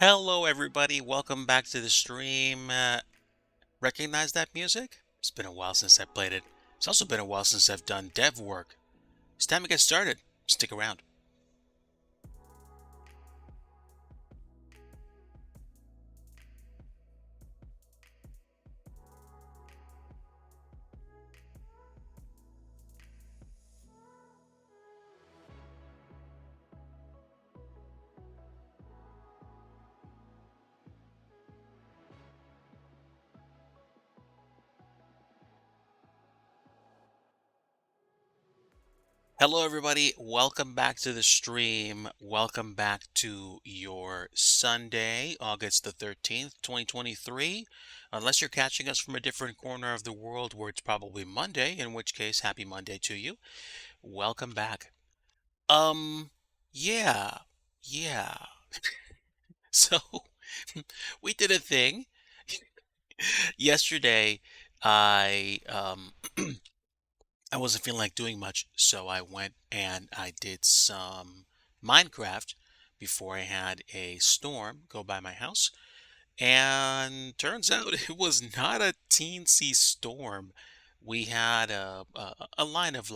Hello, everybody. Welcome back to the stream. Recognize that music? It's been a while since I played it. It's also been a while since I've done dev work. It's time to get started. Stick around. Hello, everybody. Welcome back to the stream. Welcome back to your Sunday, August the 13th, 2023. Unless you're catching us from a different corner of the world where it's probably Monday, in which case, happy Monday to you. Welcome back. Um, yeah, yeah. So we did a thing yesterday. I I wasn't feeling like doing much, so I went and I did some Minecraft before I had a storm go by my house. And turns out it was not a teensy storm. We had a line of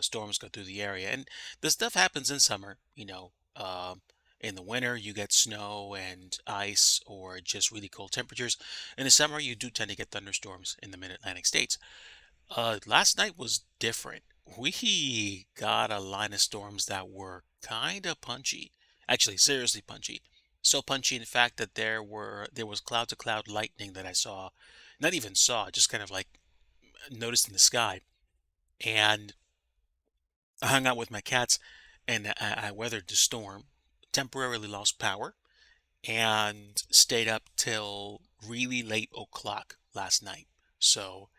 storms go through the area, and the stuff happens in summer. In the winter you get snow and ice or just really cold temperatures. In the summer you do tend to get thunderstorms in the Mid-Atlantic states. Last night was different. We got a line of storms that were kind of punchy. Actually, seriously punchy. So punchy, in fact, that there was cloud to cloud lightning that I saw, not even saw, just kind of like noticed in the sky. And I hung out with my cats, and I weathered the storm, temporarily lost power, and stayed up till really late o'clock last night. So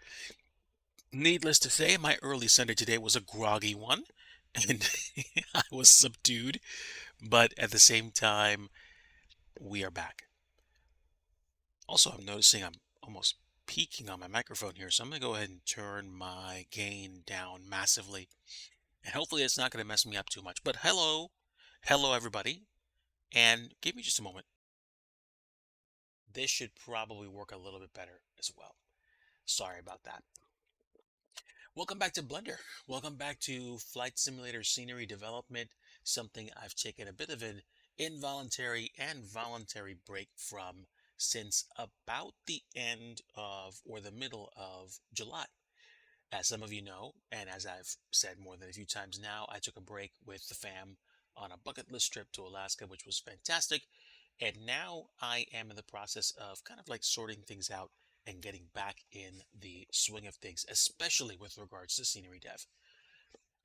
needless to say, my early Sunday today was a groggy one, and I was subdued, but at the same time, we are back. Also, I'm noticing I'm almost peaking on my microphone here, so I'm going to go ahead and turn my gain down massively, and hopefully it's not going to mess me up too much. But hello everybody, and give me just a moment. This should probably work a little bit better as well. Sorry about that. Welcome back to Blender. Welcome back to Flight Simulator Scenery Development, something I've taken a bit of an involuntary and voluntary break from since about the end of or the middle of July. As some of you know, and as I've said more than a few times now, I took a break with the fam on a bucket list trip to Alaska, which was fantastic. And now I am in the process of kind of like sorting things out and getting back in the swing of things, especially with regards to scenery dev.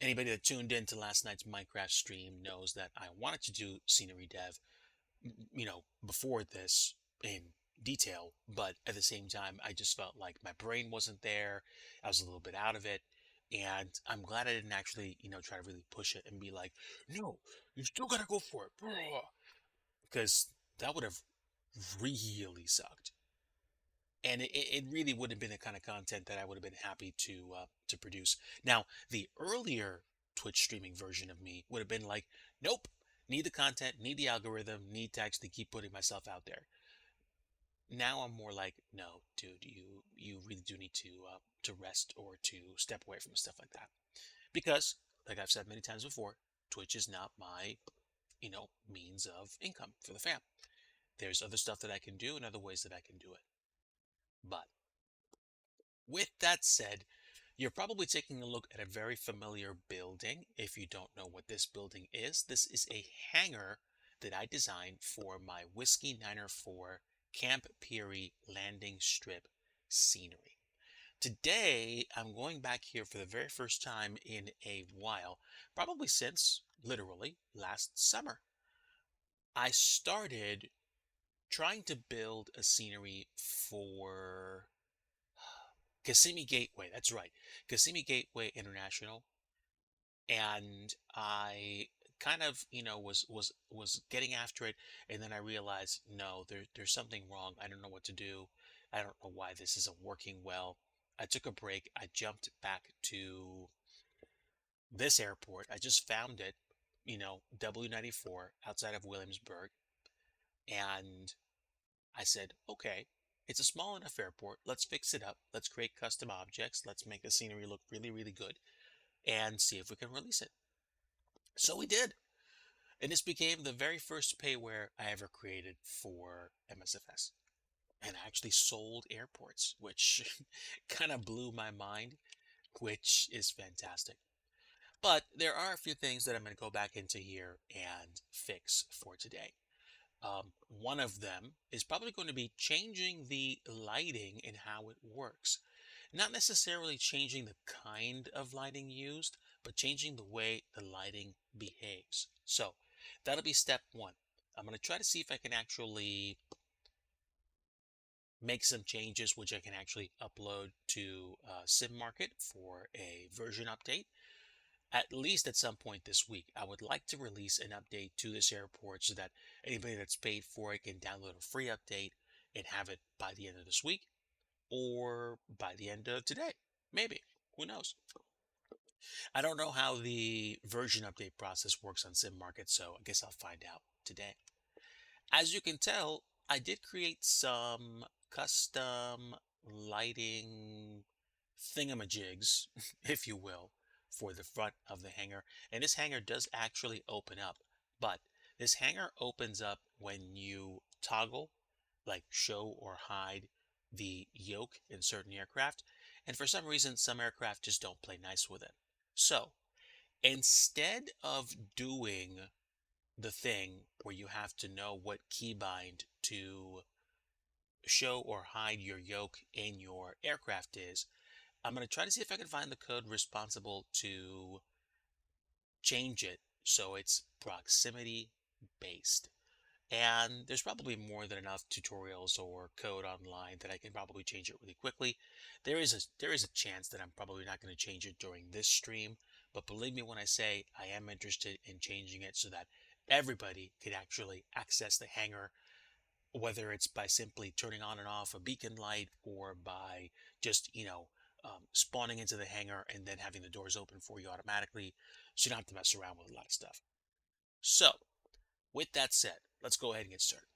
Anybody that tuned in to last night's Minecraft stream knows that I wanted to do scenery dev, before this in detail, but at the same time, I just felt like my brain wasn't there. I was a little bit out of it. And I'm glad I didn't actually, try to really push it and be like, no, you still gotta go for it. Because that would have really sucked. And it really would have been the kind of content that I would have been happy to produce. Now, the earlier Twitch streaming version of me would have been like, nope, need the content, need the algorithm, need to actually keep putting myself out there. Now I'm more like, no, dude, you really do need to rest or to step away from stuff like that because, like I've said many times before, Twitch is not my means of income for the fam. There's other stuff that I can do and other ways that I can do it. But with that said, you're probably taking a look at a very familiar building. If you don't know what this building is, this is a hangar that I designed for my Whiskey Niner 4 Camp Peary landing strip scenery. Today, I'm going back here for the very first time in a while, probably since literally last summer. I started trying to build a scenery for Kissimmee Gateway. That's right, Kissimmee Gateway International. And I kind of, was getting after it, and then I realized, no, there's something wrong. I don't know what to do. I don't know why this isn't working well. I took a break. I jumped back to this airport. I just found it, W94 outside of Williamsburg. And I said, okay, it's a small enough airport. Let's fix it up. Let's create custom objects. Let's make the scenery look really, really good and see if we can release it. So we did. And this became the very first payware I ever created for MSFS. And I actually sold airports, which kind of blew my mind, which is fantastic. But there are a few things that I'm going to go back into here and fix for today. One of them is probably going to be changing the lighting and how it works. Not necessarily changing the kind of lighting used, but changing the way the lighting behaves. So that'll be step one. I'm going to try to see if I can actually make some changes, which I can actually upload to SimMarket for a version update. At least at some point this week, I would like to release an update to this airport so that anybody that's paid for it can download a free update and have it by the end of this week or by the end of today. Maybe. Who knows? I don't know how the version update process works on SimMarket, so I guess I'll find out today. As you can tell, I did create some custom lighting thingamajigs, if you will, for the front of the hangar. And this hangar does actually open up, but this hangar opens up when you toggle, like show or hide the yoke in certain aircraft. And for some reason, some aircraft just don't play nice with it. So instead of doing the thing where you have to know what keybind to show or hide your yoke in your aircraft is, I'm going to try to see if I can find the code responsible to change it so it's proximity based. And there's probably more than enough tutorials or code online that I can probably change it really quickly. There is a chance that I'm probably not going to change it during this stream, but believe me when I say I am interested in changing it so that everybody could actually access the hangar, whether it's by simply turning on and off a beacon light or by just, spawning into the hangar and then having the doors open for you automatically, so you don't have to mess around with a lot of stuff. So, with that said, let's go ahead and get started.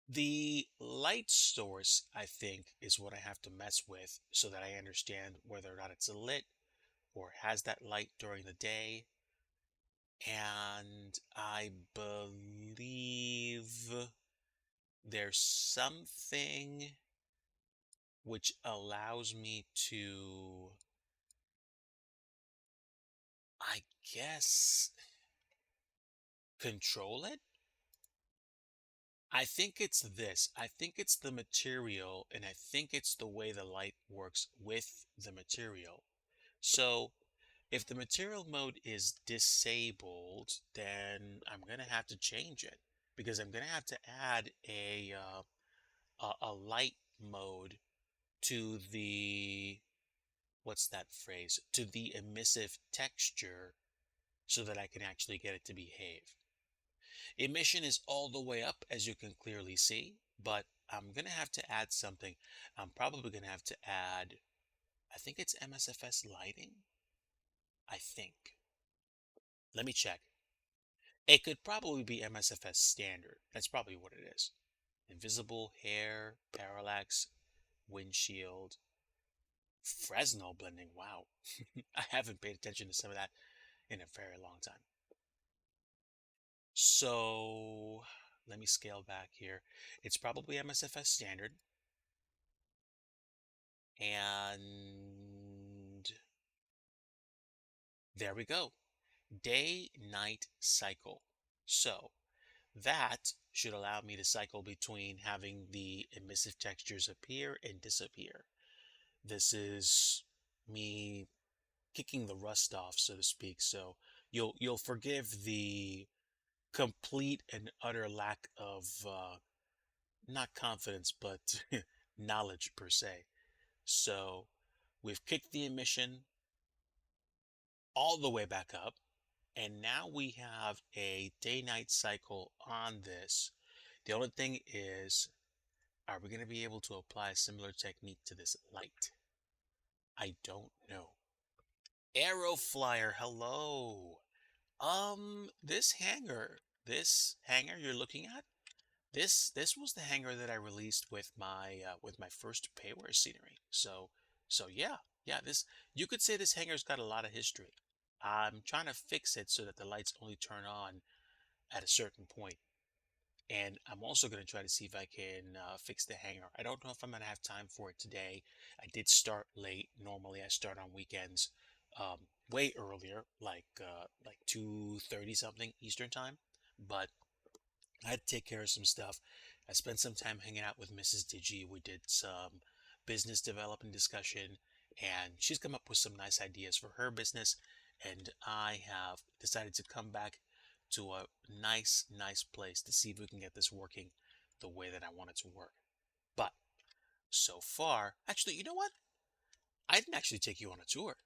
The light source, I think, is what I have to mess with so that I understand whether or not it's lit or has that light during the day. And I believe there's something which allows me to, I guess, control it. I think it's this. I think it's the material, and I think it's the way the light works with the material. So if the material mode is disabled, then I'm going to have to change it because I'm going to have to add a light mode to the, what's that phrase? To the emissive texture so that I can actually get it to behave. Emission is all the way up, as you can clearly see, but I'm going to have to add something. I'm probably going to have to add, I think it's MSFS lighting. I think. Let me check. It could probably be MSFS standard. That's probably what it is. Invisible, hair, parallax, windshield, Fresnel blending. Wow. I haven't paid attention to some of that in a very long time. So let me scale back here. It's probably MSFS standard. And there we go. Day-night cycle. So that should allow me to cycle between having the emissive textures appear and disappear. This is me kicking the rust off, so to speak. So you'll forgive the complete and utter lack of not confidence, but knowledge per se. So we've kicked the emission all the way back up, and now we have a day-night cycle on this. The only thing is, are we going to be able to apply a similar technique to this light? I don't know. Aeroflyer, hello. This hangar this hanger you're looking at, this was the hanger that I released with my first payware scenery. So yeah, yeah, this you could say this hanger's got a lot of history. I'm trying to fix it so that the lights only turn on at a certain point. And I'm also going to try to see if I can fix the hanger. I don't know if I'm going to have time for it today. I did start late. Normally I start on weekends way earlier, like 2:30 something Eastern time. But I had to take care of some stuff. I spent some time hanging out with Mrs. Digi. We did some business development discussion, and she's come up with some nice ideas for her business. And I have decided to come back to a nice place to see if we can get this working the way that I want it to work. But so far, actually, you know what? I didn't actually take you on a tour.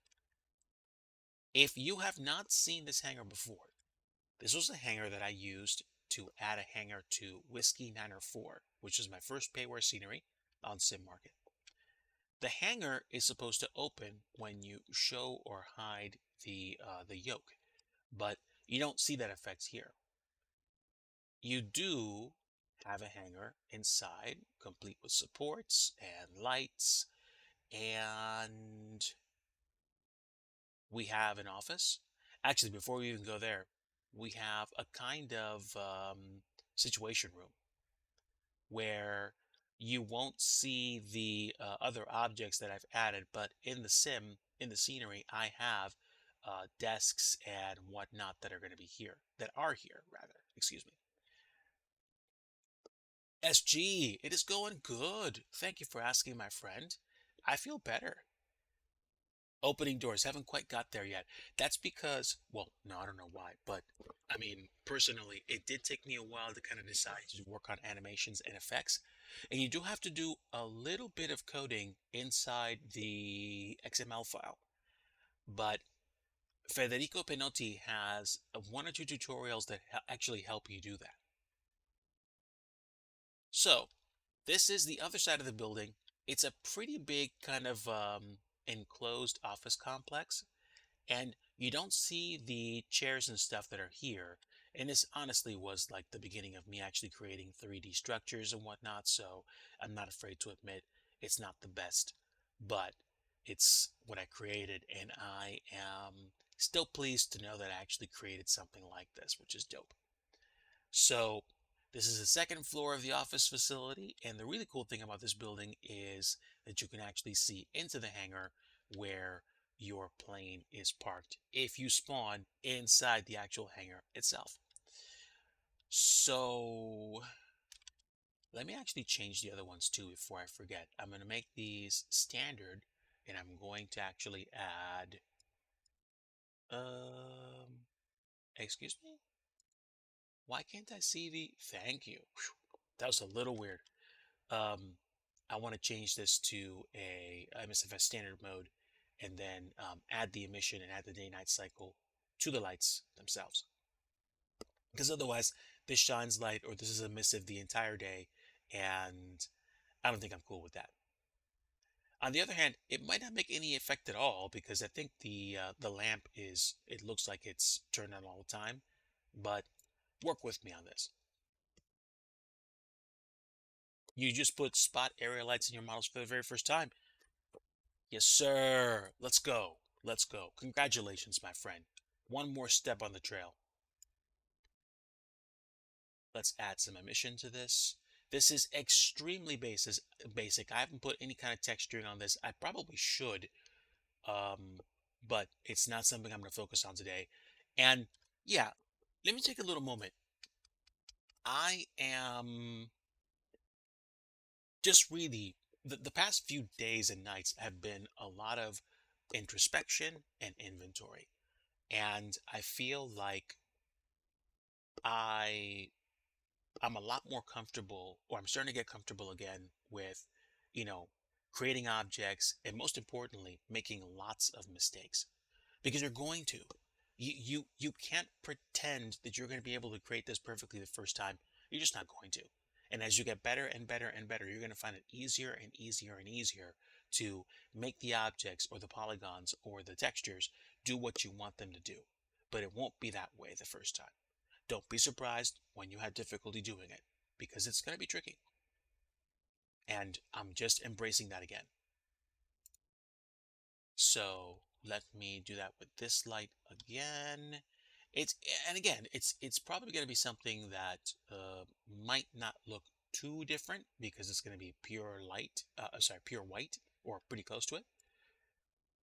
If you have not seen this hangar before, this was a hanger that I used to add a hanger to Whiskey 904, which is my first payware scenery on Sim Market. The hanger is supposed to open when you show or hide the yoke, but you don't see that effect here. You do have a hanger inside, complete with supports and lights, and we have an office. Actually, before we even go there, we have a kind of situation room where you won't see the other objects that I've added, but in the sim, in the scenery, I have desks and whatnot that are going to be here, that are here, rather, excuse me. SG, it is going good. Thank you for asking, my friend. I feel better. Opening doors, haven't quite got there yet. That's because, well, no, I don't know why, but I mean, personally, it did take me a while to kind of decide to work on animations and effects. And you do have to do a little bit of coding inside the XML file. But Federico Penotti has one or two tutorials that actually help you do that. So, this is the other side of the building. It's a pretty big kind of enclosed office complex, and you don't see the chairs and stuff that are here. And this honestly was like the beginning of me actually creating 3D structures and whatnot, so I'm not afraid to admit it's not the best, but it's what I created, and I am still pleased to know that I actually created something like this, which is dope. So this is the second floor of the office facility, and the really cool thing about this building is that you can actually see into the hangar where your plane is parked if you spawn inside the actual hangar itself. So let me actually change the other ones too before I forget. I'm going to make these standard, and I'm going to actually add, um, excuse me? Why can't I see the, thank you. Whew. That was a little weird. Um, I want to change this to a MSFS standard mode, and then add the emission and add the day-night cycle to the lights themselves. Because otherwise, this shines light or this is emissive the entire day, and I don't think I'm cool with that. On the other hand, it might not make any effect at all because I think the lamp is, it looks like it's turned on all the time, but work with me on this. You just put spot area lights in your models for the very first time. Yes, sir. Let's go. Let's go. Congratulations, my friend. One more step on the trail. Let's add some emission to this. This is extremely basic. I haven't put any kind of texturing on this. I probably should, but it's not something I'm going to focus on today. And yeah, let me take a little moment. I am just really, the past few days and nights have been a lot of introspection and inventory. And I feel like I I'm a lot more comfortable, or I'm starting to get comfortable again with, you know, creating objects and most importantly, making lots of mistakes because you're going to. You can't pretend that you're going to be able to create this perfectly the first time. You're just not going to. And as you get better and better and better, you're going to find it easier and easier and easier to make the objects or the polygons or the textures do what you want them to do. But it won't be that way the first time. Don't be surprised when you have difficulty doing it, because it's going to be tricky. And I'm just embracing that again. So let me do that with this light again. It's and again, it's probably going to be something that might not look too different because it's going to be pure light. Sorry, pure white or pretty close to it.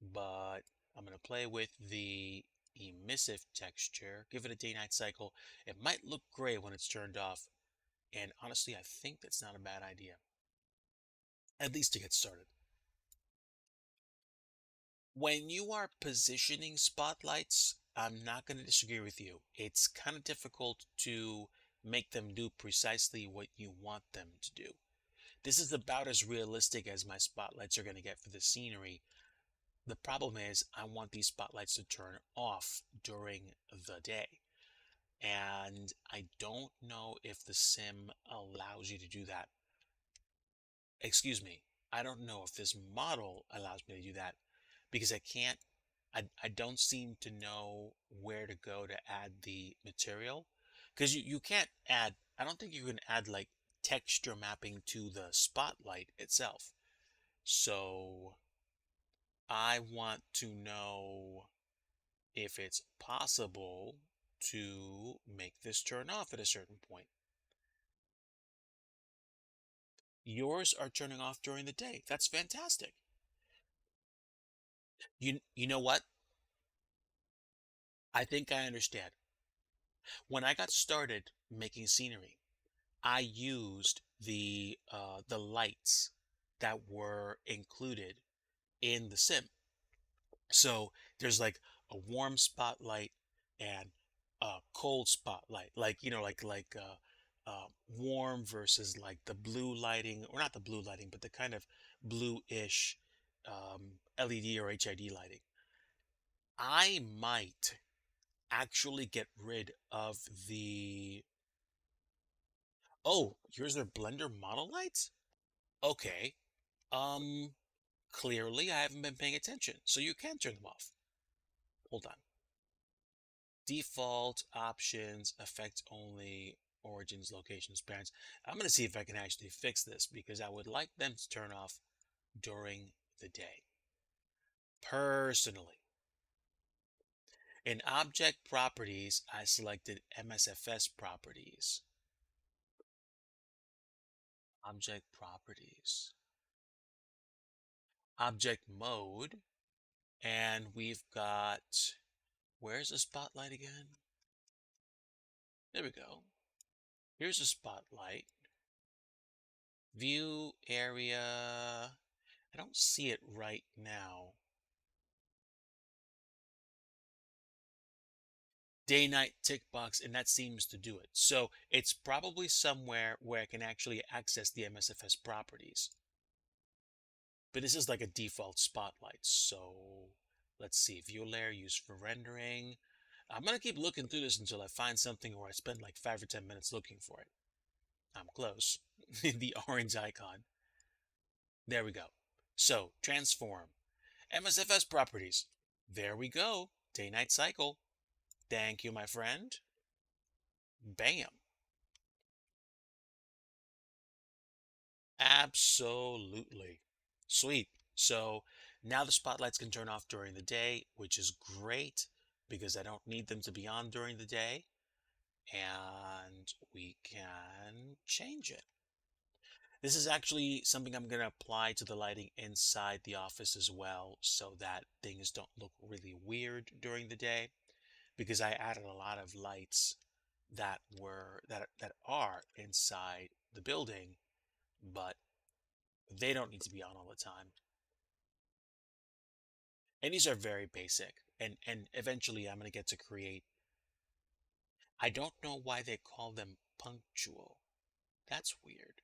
But I'm going to play with the emissive texture, give it a day-night cycle. It might look gray when it's turned off, and honestly, I think that's not a bad idea, at least to get started. When you are positioning spotlights, I'm not going to disagree with you. It's kind of difficult to make them do precisely what you want them to do. This is about as realistic as my spotlights are going to get for the scenery. The problem is I want these spotlights to turn off during the day. And I don't know if the sim allows you to do that. Excuse me. I don't know if this model allows me to do that because I don't seem to know where to go to add the material. Because you can't add, I don't think you can add like texture mapping to the spotlight itself. So I want to know if it's possible to make this turn off at a certain point. Yours are turning off during the day. That's fantastic. You know what? I think I understand. When I got started making scenery, I used the lights that were included in the sim. So there's like a warm spotlight and a cold spotlight, like warm versus like the blue lighting, or not the blue lighting, but the kind of blue-ish LED or HID lighting. I might actually get rid of the. Oh, here's their Blender model lights? Okay. Um, Clearly I haven't been paying attention, so you can turn them off. Hold on. Default options, effect only, origins, locations, parents. I'm going to see if I can actually fix this because I would like them to turn off during the day. Personally. In object properties, I selected MSFS properties. Object properties. Object mode. And we've got, where's the spotlight again? There we go. Here's a spotlight. View area. I don't see it right now. Day night tick box, and that seems to do it. So it's probably somewhere where I can actually access the MSFS properties. But this is like a default spotlight. So let's see, view layer used for rendering. I'm going to keep looking through this until I find something where I spend like 5 or 10 minutes looking for it. I'm close. The orange icon. There we go. So transform. MSFS properties. There we go. Day-night cycle. Thank you, my friend. Bam. Absolutely. Sweet. So now the spotlights can turn off during the day, which is great because I don't need them to be on during the day. And we can change it. This is actually something I'm going to apply to the lighting inside the office as well so that things don't look really weird during the day, because I added a lot of lights that are inside the building, but they don't need to be on all the time. And these are very basic. And eventually I'm going to get to create. I don't know why they call them punctual. That's weird.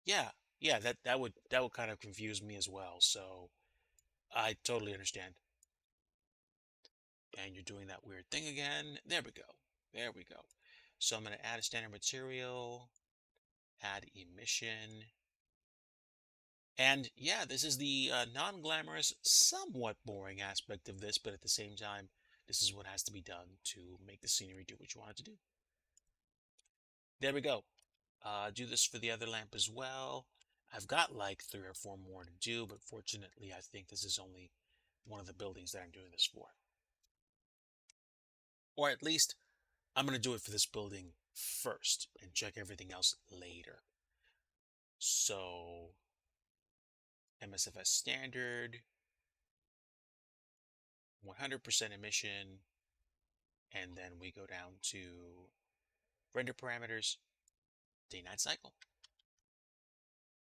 Yeah, yeah, that would kind of confuse me as well. So I totally understand. And you're doing that weird thing again. There we go. There we go. So I'm going to add a standard material, add emission. And yeah, this is the non-glamorous, somewhat boring aspect of this, but at the same time, This is what has to be done to make the scenery do what you want it to do. There we go. Do this for the other lamp as well. I've got like 3 or 4 more to do, but fortunately, I think this is only one of the buildings that I'm doing this for. Or at least I'm going to do it for this building first and check everything else later. So, MSFS standard, 100% emission, and then we go down to render parameters, day-night cycle.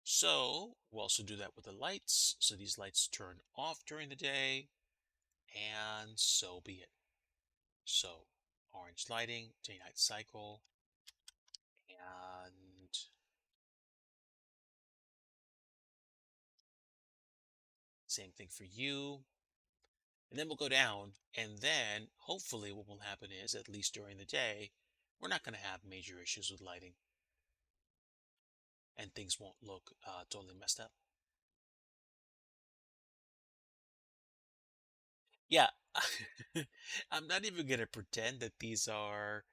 So we'll also do that with the lights. So these lights turn off during the day, and so be it. So orange lighting, day-night cycle, and same thing for you. And then we'll go down, and then hopefully what will happen is, at least during the day, we're not going to have major issues with lighting, and things won't look totally messed up. Yeah, I'm not even going to pretend that these are,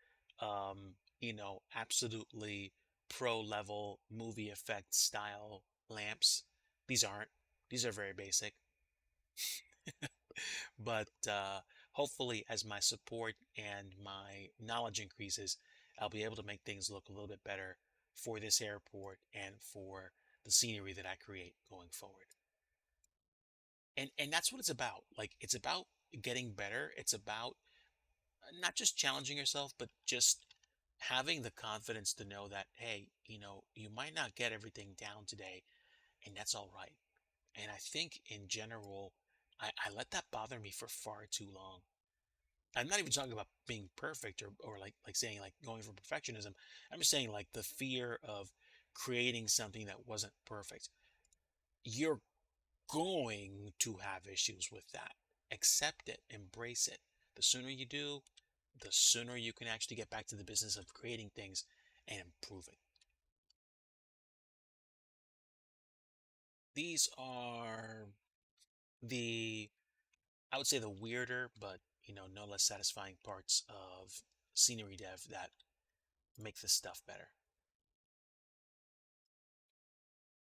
absolutely pro level movie effect style lamps. These aren't. These are very basic. But hopefully, as my support and my knowledge increases, I'll be able to make things look a little bit better for this airport and for the scenery that I create going forward. And that's what it's about. Like, it's about getting better. It's about not just challenging yourself, but just having the confidence to know that, hey, you might not get everything down today, and that's all right. And I think in general, I let that bother me for far too long. I'm not even talking about being perfect or like saying like going for perfectionism. I'm just saying like the fear of creating something that wasn't perfect. You're going to have issues with that. Accept it, embrace it. The sooner you do, the sooner you can actually get back to the business of creating things and improving. These are the, I would say the weirder, but no less satisfying parts of scenery dev that make this stuff better.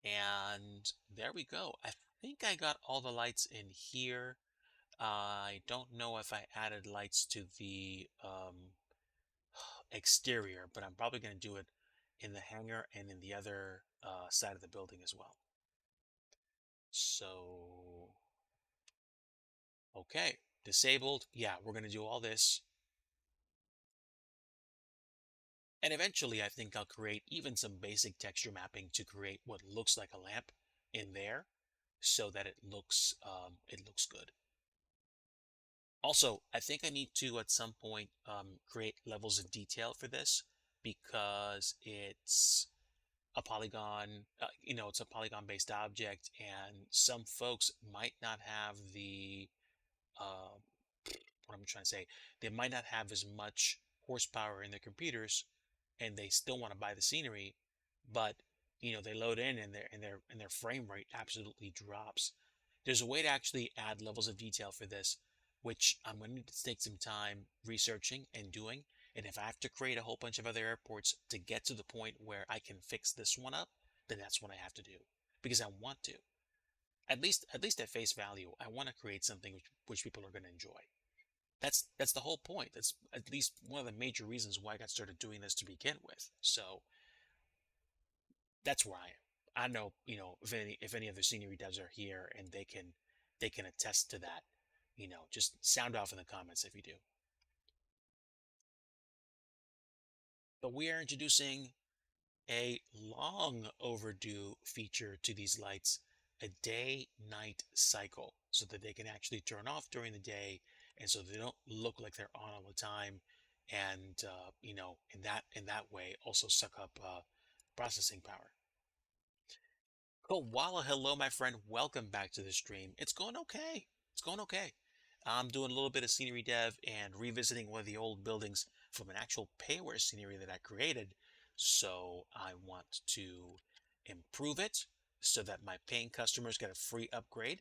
And there we go. I think I got all the lights in here. I don't know if I added lights to the exterior, but I'm probably going to do it in the hangar and in the other side of the building as well. So, okay, disabled. Yeah, we're going to do all this. And eventually, I think I'll create even some basic texture mapping to create what looks like a lamp in there so that it looks good. Also, I think I need to at some point create levels of detail for this because it's a polygon, it's a polygon based object, and some folks might not have the, uh, what I'm trying to say, they might not have as much horsepower in their computers, and they still want to buy the scenery, but they load in and their frame rate absolutely drops. There's a way to actually add levels of detail for this, which I'm going to need to take some time researching and doing. And if I have to create a whole bunch of other airports to get to the point where I can fix this one up, then that's what I have to do because I want to. At least at face value, I want to create something which people are going to enjoy. That's the whole point. That's at least one of the major reasons why I got started doing this to begin with. So that's where I am. I don't know, if any other scenery devs are here and they can attest to that. Just sound off in the comments if you do. But we are introducing a long overdue feature to these lights, a day-night cycle, so that they can actually turn off during the day and so they don't look like they're on all the time, and in that way also suck up processing power. Koala, hello, my friend. Welcome back to the stream. It's going okay. It's going okay. I'm doing a little bit of scenery dev and revisiting one of the old buildings from an actual payware scenery that I created. So I want to improve it so that my paying customers get a free upgrade.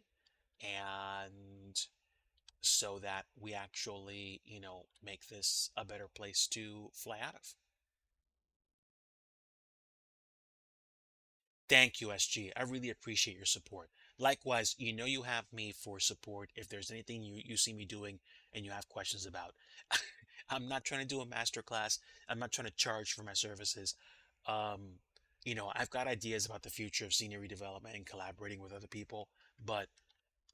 And so that we actually, make this a better place to fly out of. Thank you, SG. I really appreciate your support. Likewise, you have me for support if there's anything you see me doing and you have questions about. I'm not trying to do a master class. I'm not trying to charge for my services. Um, I've got ideas about the future of scenery development and collaborating with other people, but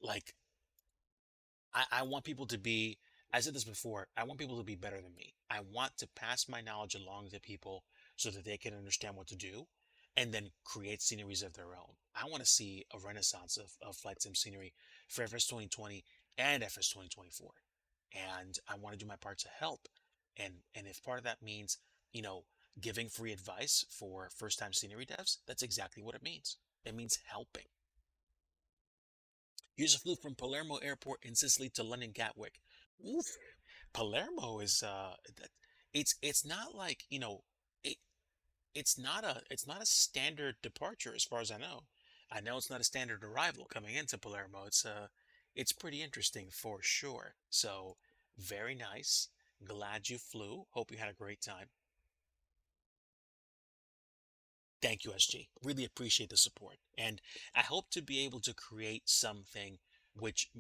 like I want people to be, I said this before, I want people to be better than me. I want to pass my knowledge along to people so that they can understand what to do and then create sceneries of their own. I want to see a renaissance of flight sim scenery for FS 2020 and FS 2024. And I want to do my part to help. And if part of that means, you know, giving free advice for first time scenery devs, that's exactly what it means. It means helping. User flew from Palermo Airport in Sicily to London Gatwick. Oof. Palermo is it's not like, it it's not a standard departure as far as I know. I know it's not a standard arrival coming into Palermo. It's pretty interesting for sure. So, very nice. Glad you flew. Hope you had a great time. Thank you, SG. Really appreciate the support. And I hope to be able to create something which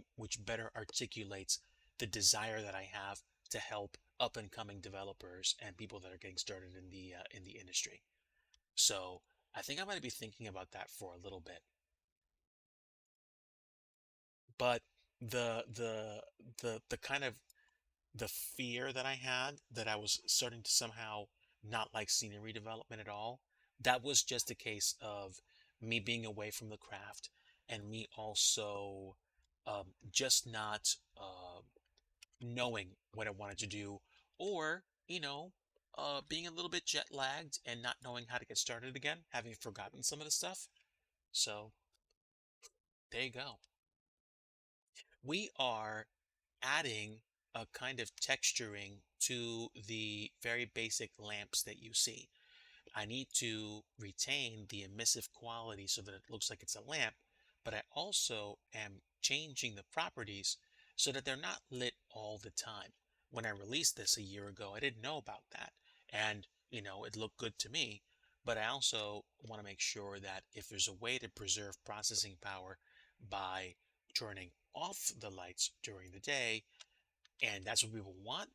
better articulates the desire that I have to help up and coming developers and people that are getting started in the industry. So, I think I'm going to be thinking about that for a little bit. But the kind of the fear that I had that I was starting to somehow not like scenery development at all, that was just a case of me being away from the craft and me also just not knowing what I wanted to do, or, being a little bit jet lagged and not knowing how to get started again, having forgotten some of the stuff. So there you go. We are adding a kind of texturing to the very basic lamps that you see. I need to retain the emissive quality so that it looks like it's a lamp, but I also am changing the properties so that they're not lit all the time. When I released this a year ago, I didn't know about that. And, it looked good to me, but I also want to make sure that if there's a way to preserve processing power by turning off the lights during the day, and that's what people want,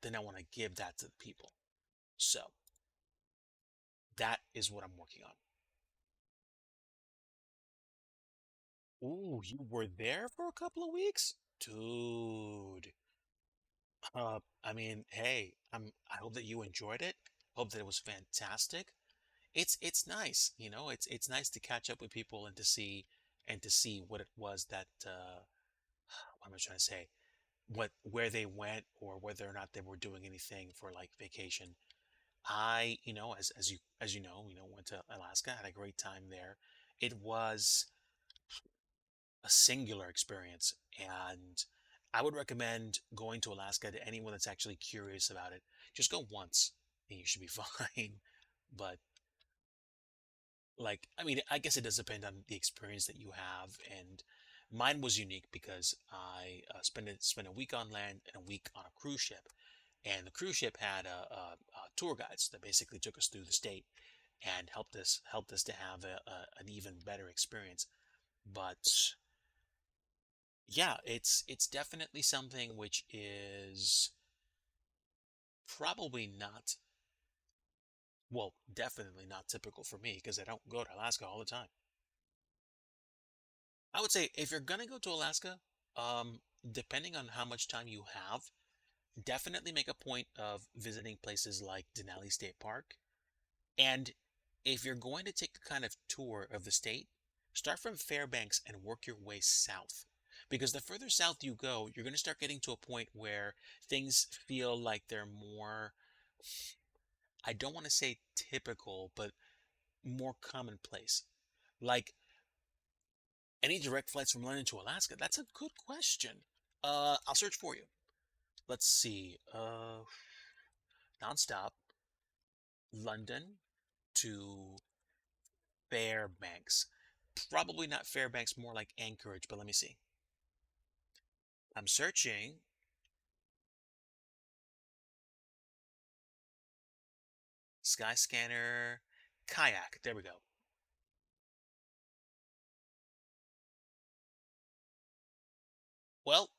then I want to give that to the people. So that is what I'm working on. Ooh, you were there for a couple of weeks? Dude. I mean, hey, I hope that you enjoyed it. Hope that it was fantastic. It's nice, it's nice to catch up with people and to see what it was that what am I trying to say? Where they went or whether or not they were doing anything for like vacation. I, went to Alaska, had a great time there. It was a singular experience, and I would recommend going to Alaska to anyone that's actually curious about it. Just go once and you should be fine. But like, I mean, I guess it does depend on the experience that you have, and mine was unique because I spent a week on land and a week on a cruise ship, and the cruise ship had tour guides that basically took us through the state and helped us to have an even better experience. But yeah, it's definitely something which is probably not, well, definitely not typical for me because I don't go to Alaska all the time. I would say if you're gonna go to Alaska, depending on how much time you have, definitely make a point of visiting places like Denali State Park. And if you're going to take a kind of tour of the state, start from Fairbanks and work your way south. Because the further south you go, you're going to start getting to a point where things feel like they're more, I don't want to say typical, but more commonplace. Like any direct flights from London to Alaska? That's a good question. I'll search for you. Let's see. Nonstop, London to Fairbanks. Probably not Fairbanks, more like Anchorage, but let me see. I'm searching. Skyscanner, kayak. There we go. Well,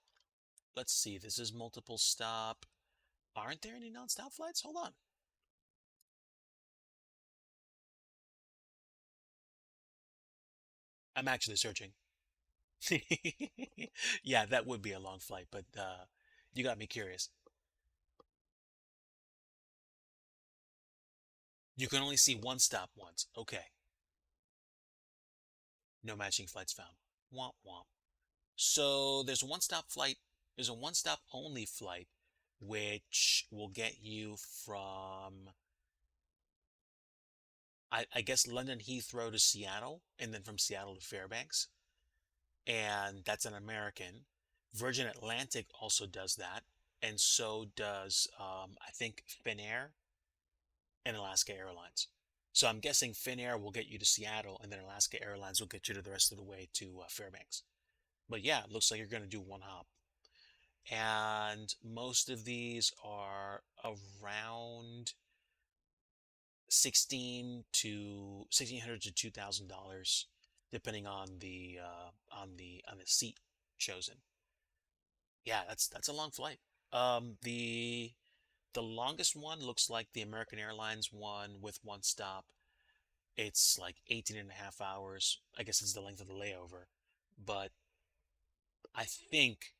let's see. This is multiple stop. Aren't there any nonstop flights? Hold on. I'm actually searching. Yeah, that would be a long flight, but you got me curious. You can only see one stop once. Okay. No matching flights found. Womp womp. So there's a one stop only flight, which will get you from, I guess, London Heathrow to Seattle, and then from Seattle to Fairbanks. And that's an American. Virgin Atlantic also does that. And so does, I think, Finnair and Alaska Airlines. So I'm guessing Finnair will get you to Seattle, and then Alaska Airlines will get you to the rest of the way to Fairbanks. But yeah, it looks like you're going to do one hop. And most of these are around 1600 to $2,000, depending on the seat chosen. Yeah, that's a long flight. The longest one looks like the American Airlines one with one stop. It's like 18 and a half hours. I guess it's the length of the layover. But I think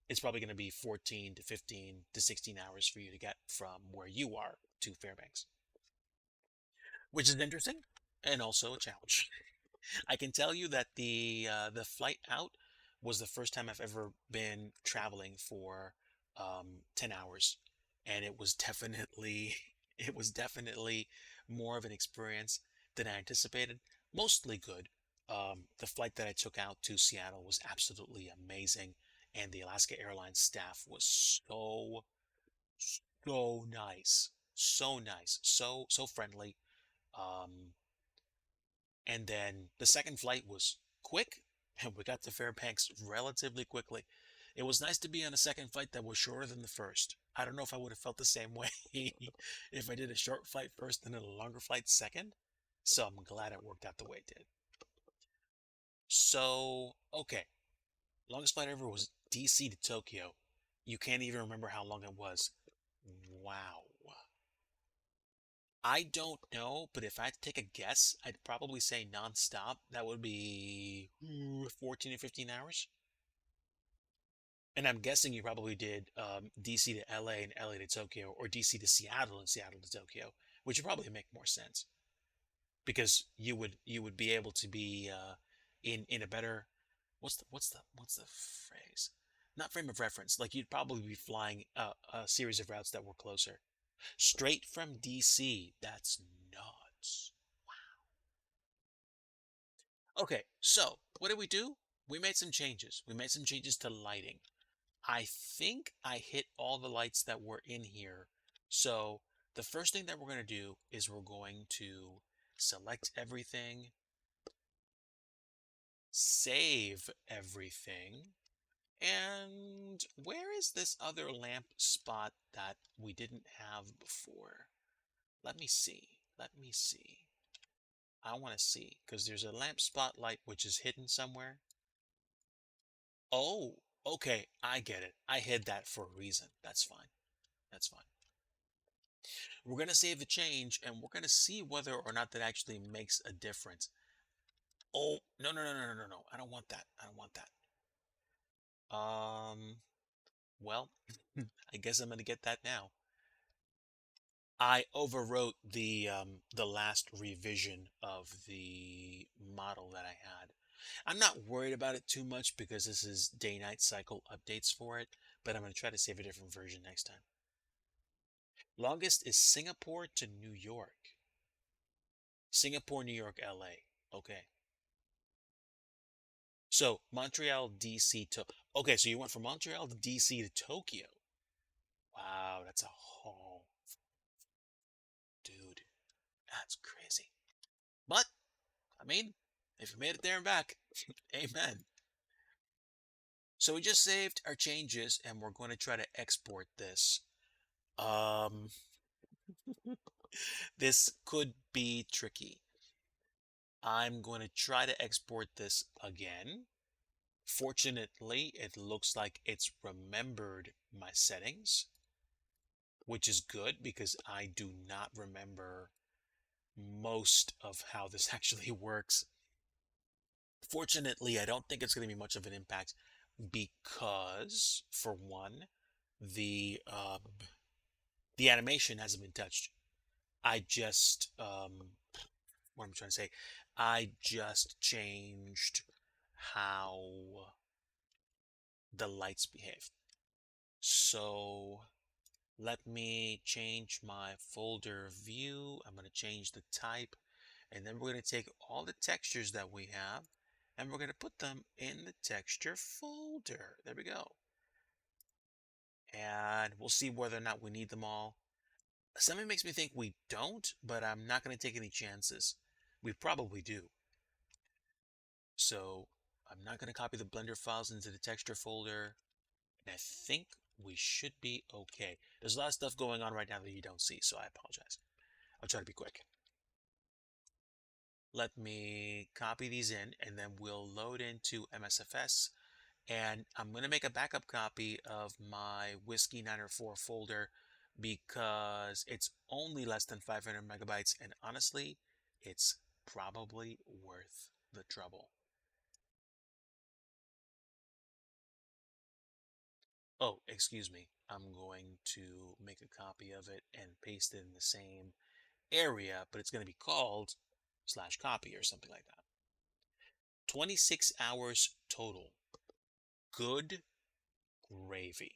it's probably going to be 14 to 15 to 16 hours for you to get from where you are to Fairbanks, which is interesting and also a challenge. I can tell you that the flight out was the first time I've ever been traveling for 10 hours, and it was definitely more of an experience than I anticipated. Mostly good. The flight that I took out to Seattle was absolutely amazing, and the Alaska Airlines staff was so nice, so nice, so friendly. Um, and then the second flight was quick, and we got to Fairbanks relatively quickly. It was nice to be on a second flight that was shorter than the first. I don't know if I would have felt the same way if I did a short flight first and then a longer flight second. So I'm glad it worked out the way it did. So, okay, longest flight ever was DC to Tokyo. You can't even remember how long it was. Wow. I don't know, but if I had to take a guess, I'd probably say nonstop. That would be 14 or 15 hours. And I'm guessing you probably did DC to LA and LA to Tokyo, or DC to Seattle and Seattle to Tokyo, which would probably make more sense because you would be able to be in a better, what's the phrase? Not frame of reference. Like you'd probably be flying a series of routes that were closer. Straight from DC. That's nuts. Okay, so what did we do? We made some changes. We made some changes to lighting. I think I hit all the lights that were in here. So the first thing that we're going to do is we're going to select everything, save everything, and where is this other lamp spot that we didn't have before? Let me see. Let me see. I want to see because there's a lamp spotlight which is hidden somewhere. Oh, okay. I get it. I hid that for a reason. That's fine. That's fine. We're going to save the change and we're going to see whether or not that actually makes a difference. Oh, no, no, no, no, no, no, no. I don't want that. I don't want that. Well, I guess I'm going to get that now. I overwrote the last revision of the model that I had. I'm not worried about it too much because this is day-night cycle updates for it, but I'm going to try to save a different version next time. Longest is Singapore to New York. Singapore, New York, LA. Okay. So Montreal, DC to, okay, so you went from Montreal to DC to Tokyo. Wow, that's a haul. Dude, that's crazy. But, I mean, if you made it there and back, amen. So we just saved our changes and we're going to try to export this. Um, this could be tricky. I'm going to try to export this again. Fortunately, it looks like it's remembered my settings, which is good because I do not remember most of how this actually works. Fortunately, I don't think it's going to be much of an impact because, for one, the um, the animation hasn't been touched. I just what am I trying to say? I just changed how the lights behave. So let me change my folder view. I'm going to change the type, and then we're going to take all the textures that we have and we're going to put them in the texture folder. There we go. And we'll see whether or not we need them all. Something makes me think we don't, but I'm not going to take any chances. We probably do. So I'm not going to copy the Blender files into the texture folder. And I think we should be okay. There's a lot of stuff going on right now that you don't see, so I apologize. I'll try to be quick. Let me copy these in, and then we'll load into MSFS. And I'm going to make a backup copy of my Whiskey 904 folder because it's only less than 500 megabytes, and honestly, it's probably worth the trouble. Oh, excuse me. I'm going to make a copy of it and paste it in the same area, but it's going to be called /copy or something like that. 26 hours total. Good gravy.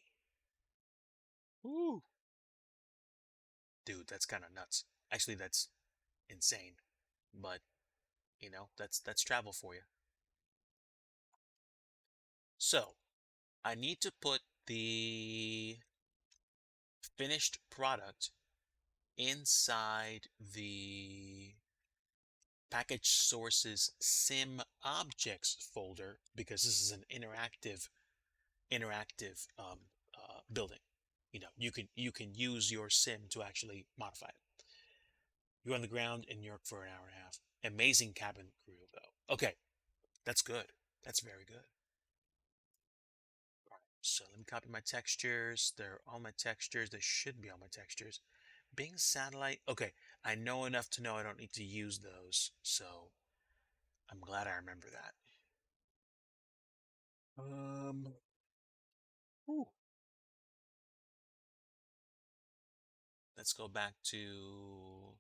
Woo. Dude, that's kind of nuts. Actually, that's insane. But, that's travel for you. So, I need to put the finished product inside the package sources sim objects folder because this is an interactive building. You can use your sim to actually modify it. You're on the ground in New York for an hour and a half. Amazing cabin crew though. Okay, that's good. That's very good. All right, so let me copy my textures. They're all my textures. They should be all my textures. Bing satellite. Okay, I know enough to know I don't need to use those, so I'm glad I remember that. Um, Ooh. Let's go back to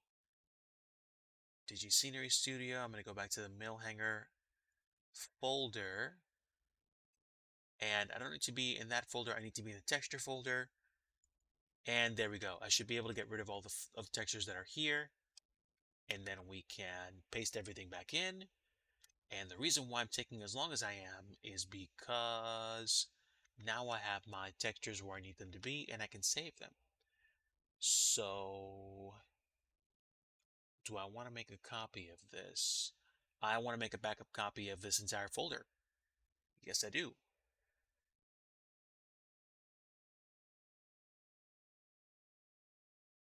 DIGI Scenery Studio. I'm going to go back to the mill hanger folder. And I don't need to be in that folder. I need to be in the texture folder. And there we go. I should be able to get rid of all the textures that are here. And then we can paste everything back in. And the reason why I'm taking as long as I am is because now I have my textures where I need them to be and I can save them. So do I want to make a copy of this? I want to make a backup copy of this entire folder. Yes, I do.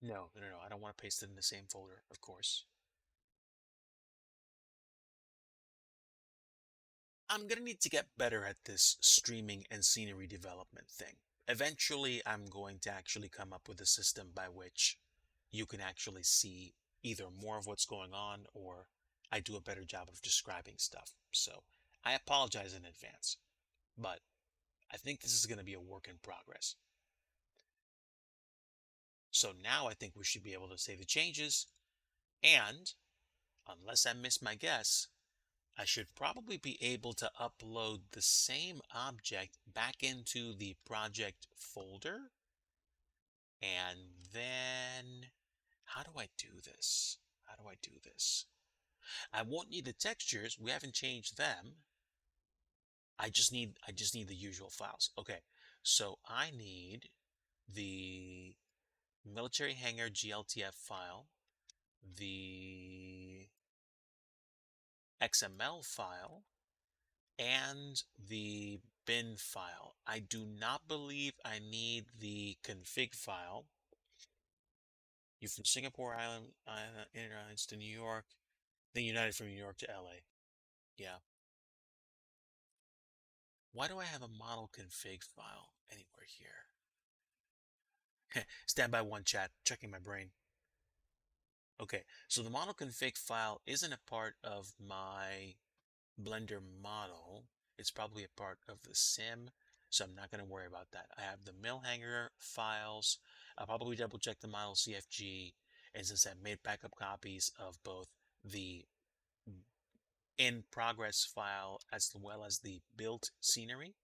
No. I don't want to paste it in the same folder, of course. I'm gonna need to get better at this streaming and scenery development thing. Eventually, I'm going to actually come up with a system by which you can actually see either more of what's going on or I do a better job of describing stuff. So I apologize in advance, but I think this is going to be a work in progress. So now I think we should be able to save the changes, and unless I miss my guess, I should probably be able to upload the same object back into the project folder. And then, how do I do this? How do I do this? I won't need the textures. We haven't changed them. I just need the usual files. Okay. So I need the military hangar GLTF file, the XML file, and the bin file. I do not believe I need the config file. You're from Singapore Airlines to New York, then United from New York to LA. Yeah. Why do I have a model config file anywhere here? Stand by one, chat, checking my brain. Okay, so the model config file isn't a part of my Blender model. It's probably a part of the sim, so I'm not going to worry about that. I have the mill hanger files. I'll probably double check the model CFG, and since I've made backup copies of both the in progress file as well as the built scenery,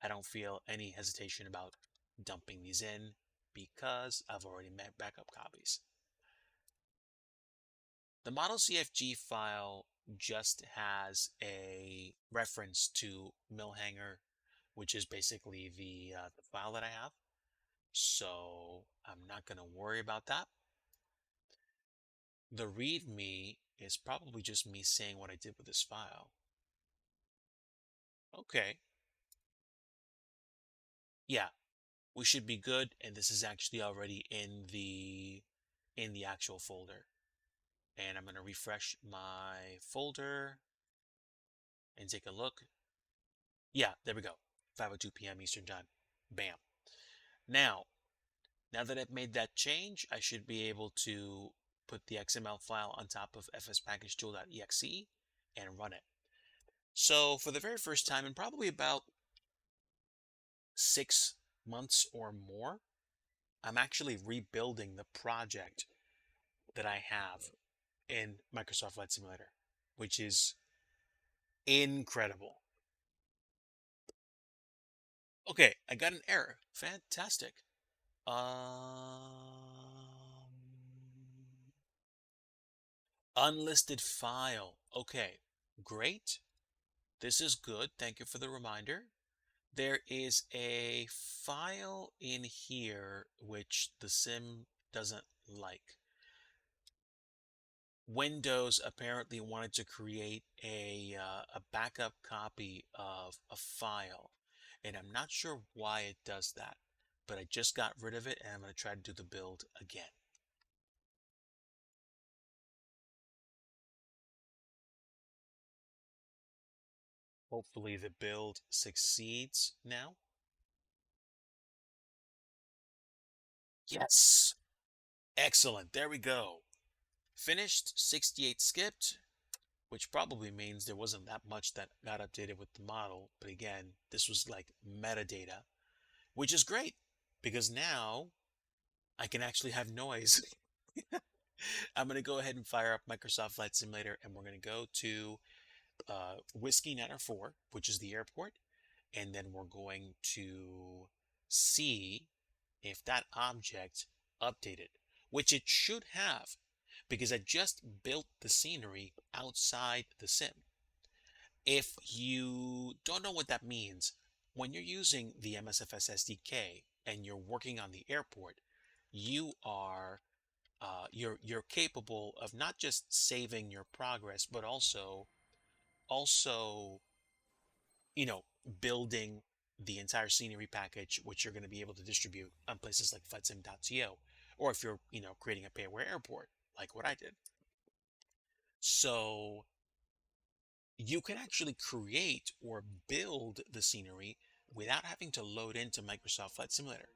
I don't feel any hesitation about dumping these in because I've already made backup copies. The model CFG file just has a reference to millhanger, which is basically the file that I have. So I'm not going to worry about that. The README is probably just me saying what I did with this file. Okay. Yeah, we should be good. And this is actually already in the actual folder. And I'm going to refresh my folder and take a look. Yeah, there we go. 5:02 p.m. Eastern Time. Bam. Now that I've made that change, I should be able to put the XML file on top of fspackageTool.exe and run it. So for the very first time in probably about 6 months or more, I'm actually rebuilding the project that I have in Microsoft Flight Simulator, which is incredible. Okay, I got an error. Fantastic. Unlisted file. Okay, great. This is good. Thank you for the reminder. There is a file in here which the sim doesn't like. Windows apparently wanted to create a backup copy of a file, and I'm not sure why it does that, but I just got rid of it and I'm going to try to do the build again. Hopefully the build succeeds now. Yes! Excellent, there we go. Finished, 68 skipped, which probably means there wasn't that much that got updated with the model. But again, this was like metadata, which is great because now I can actually have noise. I'm going to go ahead and fire up Microsoft Flight Simulator and we're going to go to Whiskey 904, which is the airport. And then we're going to see if that object updated, which it should have because I just built the scenery outside the sim. If you don't know what that means, when you're using the MSFS SDK and you're working on the airport, you are you're capable of not just saving your progress, but also you know building the entire scenery package, which you're going to be able to distribute on places like flightsim.to, or if you're creating a pay-aware airport like what I did. So you can actually create or build the scenery without having to load into Microsoft Flight Simulator.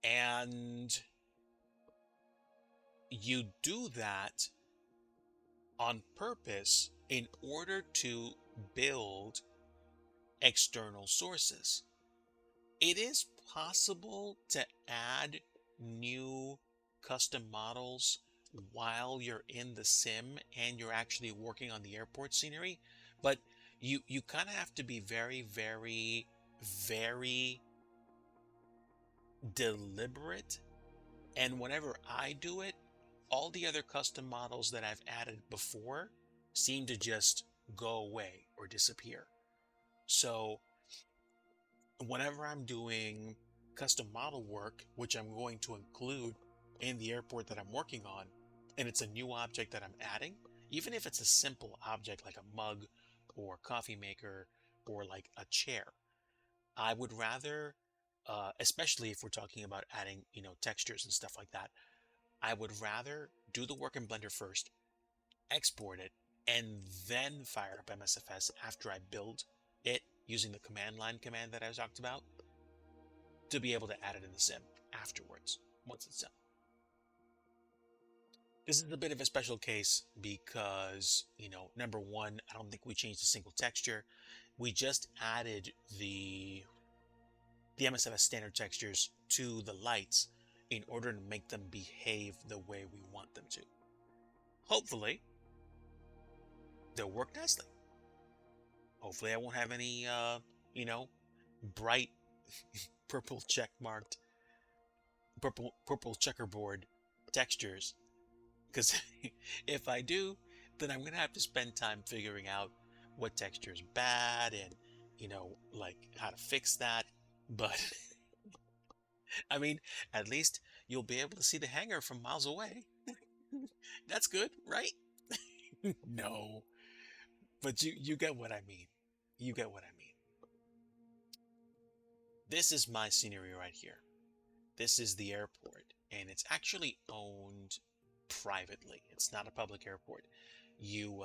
And you do that on purpose in order to build external sources. It is possible to add new custom models while you're in the sim and you're actually working on the airport scenery, but you kind of have to be very, very, very deliberate. And whenever I do it, all the other custom models that I've added before seem to just go away or disappear. So whenever I'm doing custom model work, which I'm going to include in the airport that I'm working on, and it's a new object that I'm adding, even if it's a simple object like a mug or coffee maker or like a chair. I would rather, especially if we're talking about adding, textures and stuff like that, I would rather do the work in Blender first, export it, and then fire up MSFS after I build it using the command line command that I talked about to be able to add it in the sim afterwards, once it's done. This is a bit of a special case because, number one, I don't think we changed a single texture. We just added the MSFS standard textures to the lights in order to make them behave the way we want them to. Hopefully, they'll work nicely. Hopefully, I won't have any, bright purple check marked, purple checkerboard textures. Because if I do, then I'm going to have to spend time figuring out what texture is bad and, like how to fix that. But I mean, at least you'll be able to see the hanger from miles away. That's good, right? No, but you get what I mean. You get what I mean. This is my scenery right here. This is the airport, and it's actually owned privately. It's not a public airport. You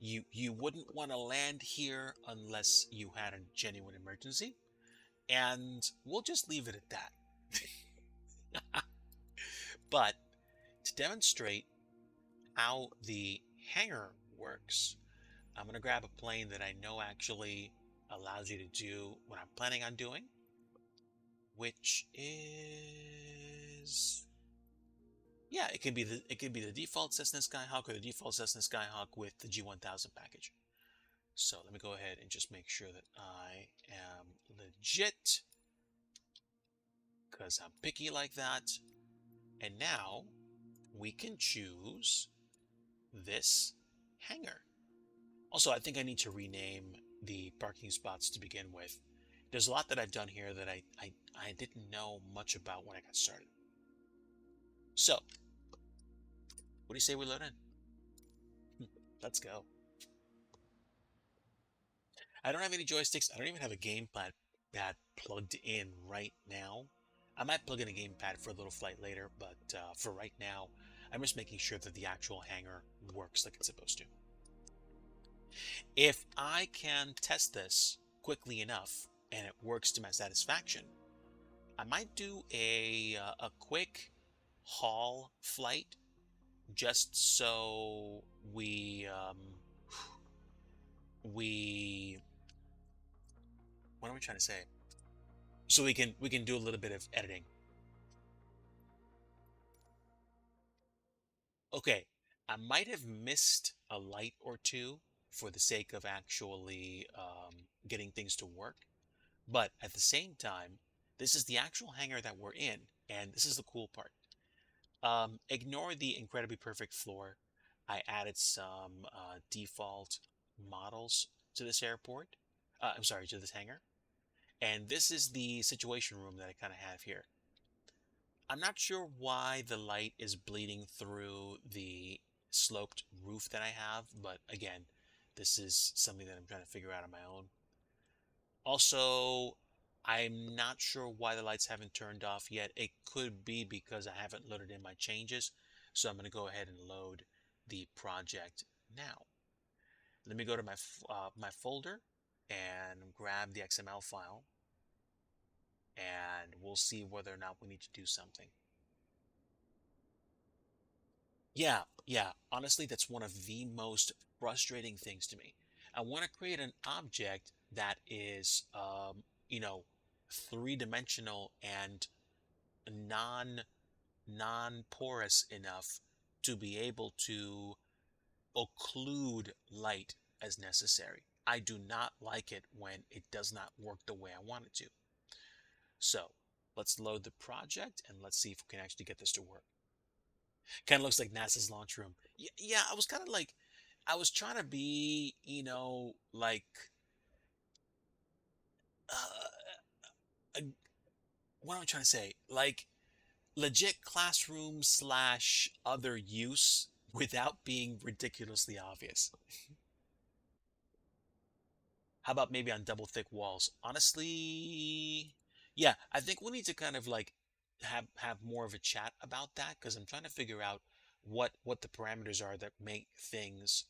wouldn't want to land here unless you had a genuine emergency, and we'll just leave it at that. But to demonstrate how the hangar works, I'm going to grab a plane that I know actually allows you to do what I'm planning on doing, which is, yeah, it could be the default Cessna Skyhawk or the default Cessna Skyhawk with the G1000 package. So let me go ahead and just make sure that I am legit, because I'm picky like that. And now we can choose this hangar. Also, I think I need to rename the parking spots to begin with. There's a lot that I've done here that I didn't know much about when I got started. So, what do you say we load in? Let's go. I don't have any joysticks. I don't even have a gamepad plugged in right now. I might plug in a gamepad for a little flight later, but for right now, I'm just making sure that the actual hangar works like it's supposed to. If I can test this quickly enough and it works to my satisfaction, I might do a quick haul flight just so we what am I trying to say? So we can do a little bit of editing. Okay, I might have missed a light or two for the sake of actually getting things to work. But at the same time, this is the actual hangar that we're in, and this is the cool part. Ignore the incredibly perfect floor. I added some default models to this airport. I'm sorry, to this hangar. And this is the situation room that I kind of have here. I'm not sure why the light is bleeding through the sloped roof that I have, but again, this is something that I'm trying to figure out on my own. Also, I'm not sure why the lights haven't turned off yet. It could be because I haven't loaded in my changes. So I'm going to go ahead and load the project now. Let me go to my folder and grab the XML file, and we'll see whether or not we need to do something. Yeah. Honestly, that's one of the most frustrating things to me. I want to create an object that is, three-dimensional and non-porous enough to be able to occlude light as necessary. I do not like it when it does not work the way I want it to. So let's load the project and let's see if we can actually get this to work. Kind of looks like NASA's launch room. Yeah, I was kind of like, I was trying to be, like, uh, what am I trying to say? Like, legit classroom slash other use without being ridiculously obvious. How about maybe on double thick walls? Honestly, yeah, I think we need to kind of like have more of a chat about that because I'm trying to figure out what the parameters are that make things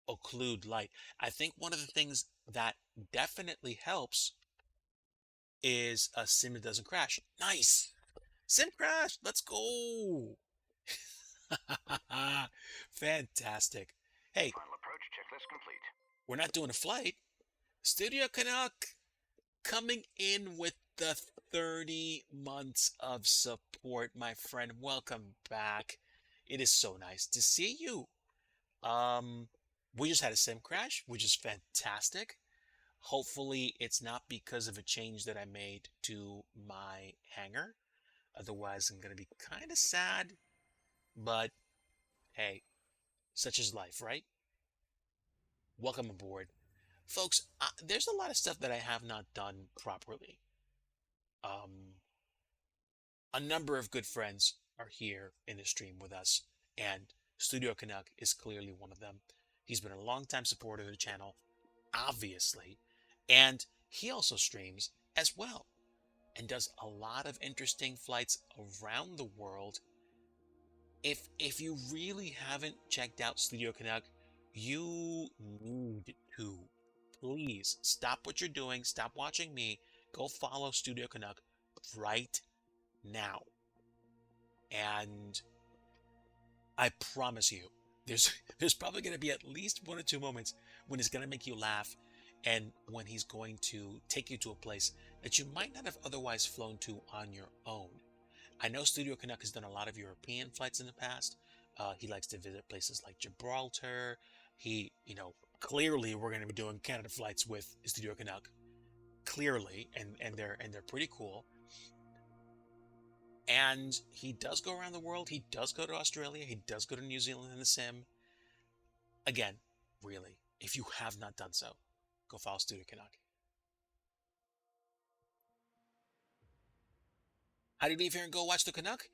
occlude light. I think one of the things that definitely helps is a sim that doesn't crash. Nice. Sim crash. Let's go. Fantastic. Hey, Final approach checklist complete. we're not doing a flight. Studio Canuck coming in with the 30 months of support, my friend. Welcome back. It is so nice to see you. Um, we just had a sim crash, which is fantastic. Hopefully, it's not because of a change that I made to my hangar. Otherwise, I'm going to be kind of sad. But hey, such is life, right? Welcome aboard. Folks, there's a lot of stuff that I have not done properly. Um, a number of good friends are here in the stream with us, and Studio Canuck is clearly one of them. He's been a long-time supporter of the channel, obviously, and he also streams as well and does a lot of interesting flights around the world. If you really haven't checked out Studio Canuck, you need to. Please stop what you're doing, stop watching me, go follow Studio Canuck right now. And I promise you, there's there's probably going to be at least one or two moments when he's going to make you laugh and when he's going to take you to a place that you might not have otherwise flown to on your own. I know Studio Canuck has done a lot of European flights in the past. He likes to visit places like Gibraltar. Clearly we're going to be doing Canada flights with Studio Canuck. Clearly, and they're pretty cool. And he does go around the world. He does go to Australia. He does go to New Zealand in the sim. Again, really, if you have not done so, go follow Studio Canuck. How do you leave here and go watch the Canuck?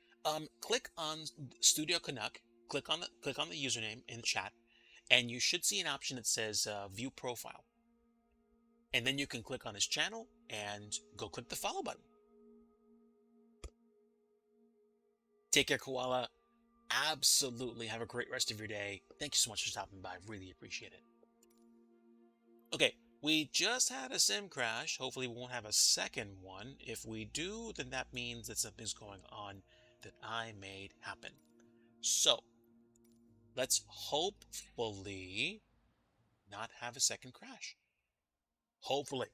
Click on Studio Canuck. Click on the username in the chat, and you should see an option that says View Profile. And then you can click on his channel and go click the follow button. Take care, Koala. Absolutely. Have a great rest of your day. Thank you so much for stopping by. Really appreciate it. Okay, we just had a sim crash. Hopefully we won't have a second one. If we do, then that means that something's going on that I made happen. So, let's hopefully not have a second crash. Hopefully.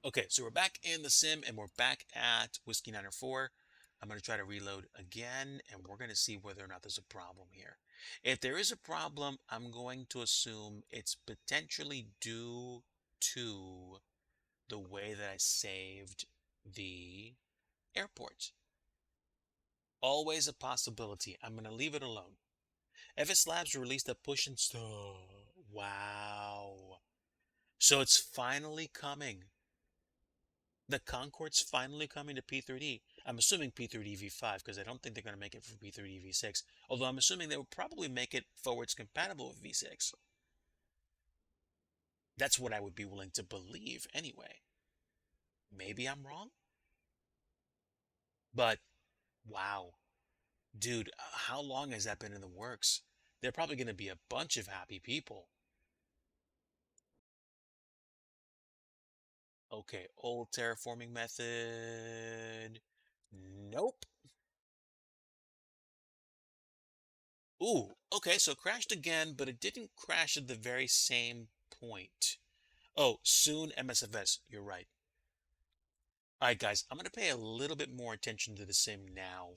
Okay, so we're back in the sim and we're back at Whiskey 904. I'm going to try to reload again and we're going to see whether or not there's a problem here. If there is a problem, I'm going to assume it's potentially due to the way that I saved the airport. Always a possibility. I'm going to leave it alone. FS Labs released a push and stall. Wow. So it's finally coming. The Concorde's finally coming to P3D. I'm assuming P3D V5 because I don't think they're going to make it for P3D V6. Although I'm assuming they will probably make it forwards compatible with V6. That's what I would be willing to believe anyway. Maybe I'm wrong? But wow. Dude, how long has that been in the works? They're probably going to be a bunch of happy people. Okay, old terraforming method. Nope. Ooh, okay, so crashed again, but it didn't crash at the very same point. Oh, soon MSFS, you're right. Alright guys, I'm going to pay a little bit more attention to the sim now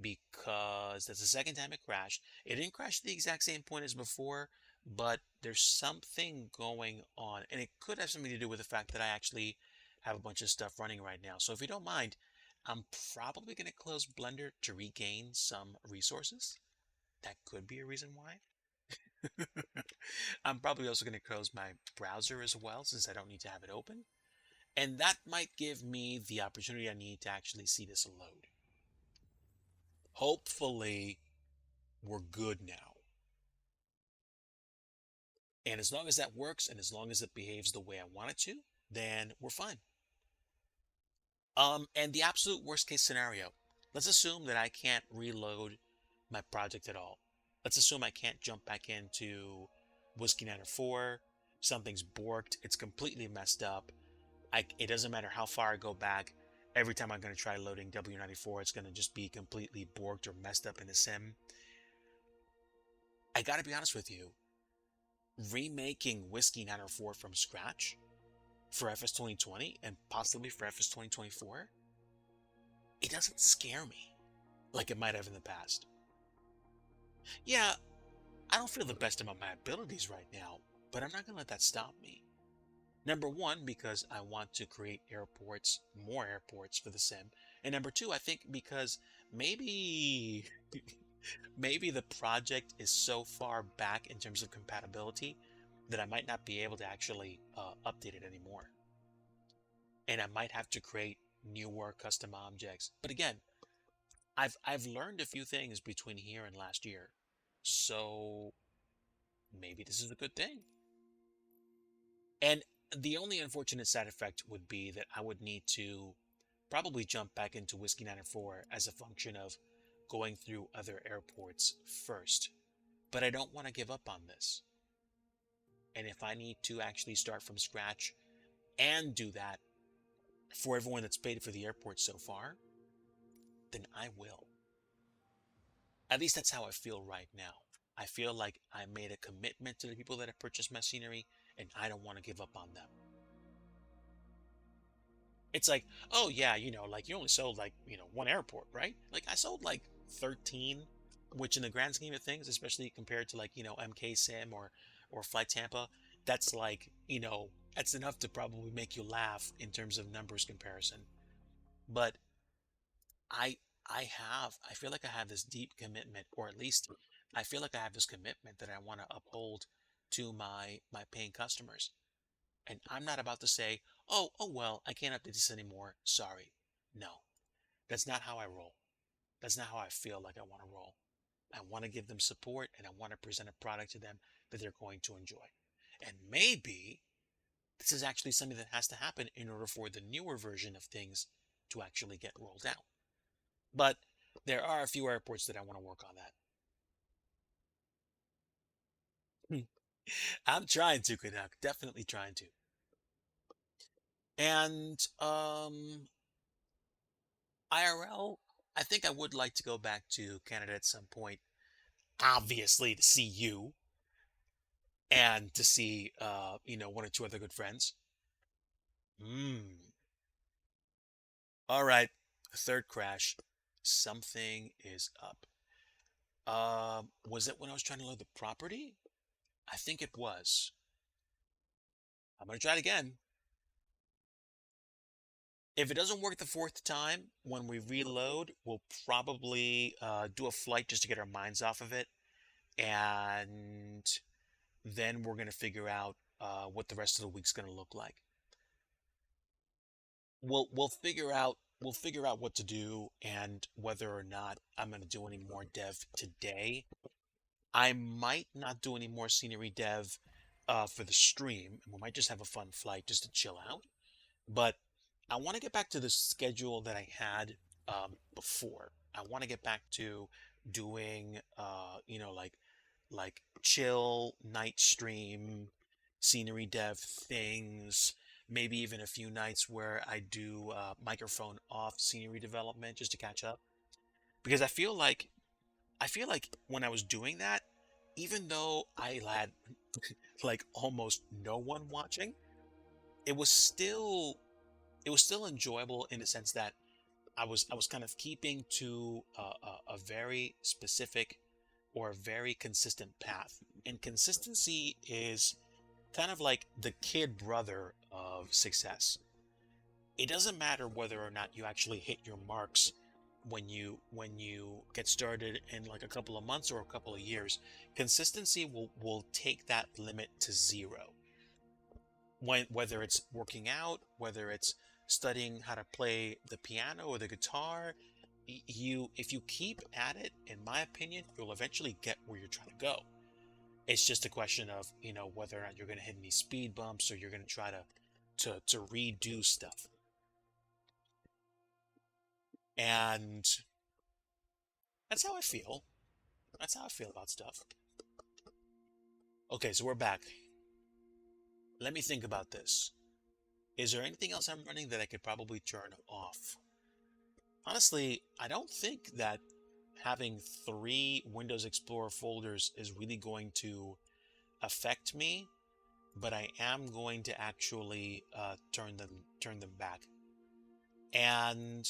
because that's the second time it crashed. It didn't crash at the exact same point as before, but there's something going on. And it could have something to do with the fact that I actually have a bunch of stuff running right now. So if you don't mind, I'm probably going to close Blender to regain some resources. That could be a reason why. I'm probably also going to close my browser as well since I don't need to have it open. And that might give me the opportunity I need to actually see this load. Hopefully, we're good now. And as long as that works and as long as it behaves the way I want it to, then we're fine. And the absolute worst case scenario, let's assume that I can't reload my project at all. Let's assume I can't jump back into Whiskey 904. Something's borked. It's completely messed up. It doesn't matter how far I go back. Every time I'm going to try loading W94, it's going to just be completely borked or messed up in the sim. I got to be honest with you. Remaking Whiskey 904 from scratch for FS 2020 and possibly for FS 2024, it doesn't scare me like it might have in the past. Yeah, I don't feel the best about my abilities right now, but I'm not going to let that stop me. Number one, because I want to create airports, more airports for the sim. And number two, I think because maybe maybe the project is so far back in terms of compatibility that I might not be able to actually update it anymore. And I might have to create newer custom objects. But again, I've learned a few things between here and last year. So maybe this is a good thing. And the only unfortunate side effect would be that I would need to probably jump back into Whiskey 904 as a function of going through other airports first. But I don't want to give up on this. And if I need to actually start from scratch and do that for everyone that's paid for the airport so far, then I will. At least that's how I feel right now. I feel like I made a commitment to the people that have purchased my scenery, and I don't want to give up on them. It's like, oh yeah, like you only sold like, one airport, right? Like I sold like 13, which in the grand scheme of things, especially compared to like, MK Sim or Flight Tampa, that's like, that's enough to probably make you laugh in terms of numbers comparison. But I I feel like I have this deep commitment, or at least I feel like I have this commitment that I want to uphold to my paying customers. And I'm not about to say, oh well, I can't update this anymore. Sorry. No, that's not how I roll. That's not how I feel like I want to roll. I want to give them support and I want to present a product to them that they're going to enjoy. And maybe this is actually something that has to happen in order for the newer version of things to actually get rolled out. But there are a few airports that I want to work on that. I'm trying to, Canuck. Definitely trying to. And IRL, I think I would like to go back to Canada at some point, obviously to see you and to see one or two other good friends. All right, third crash. Something is up. Was it when I was trying to load the property? I think it was. I'm gonna try it again. If it doesn't work the fourth time, when we reload, we'll probably do a flight just to get our minds off of it. And then we're going to figure out what the rest of the week's going to look like. We'll figure out what to do and whether or not I'm going to do any more dev today. I might not do any more scenery dev for the stream. We might just have a fun flight just to chill out. But I want to get back to the schedule that I had before. I want to get back to doing, like chill night stream, scenery dev things. Maybe even a few nights where I do microphone off scenery development just to catch up. Because I feel like when I was doing that, even though I had like almost no one watching, it was still it was still enjoyable in the sense that I was kind of keeping to a very specific or a very consistent path. And consistency is kind of like the kid brother of success. It doesn't matter whether or not you actually hit your marks when you get started in like a couple of months or a couple of years. Consistency will take that limit to zero. whether it's working out, whether it's studying how to play the piano or the guitar, if you keep at it, in my opinion, you'll eventually get where you're trying to go. It's just a question of, whether or not you're going to hit any speed bumps or you're going to try to redo stuff. And that's how I feel. That's how I feel about stuff. Okay, so we're back. Let me think about this. Is there anything else I'm running that I could probably turn off? Honestly, I don't think that having 3 Windows Explorer folders is really going to affect me, but I am going to actually turn them back. And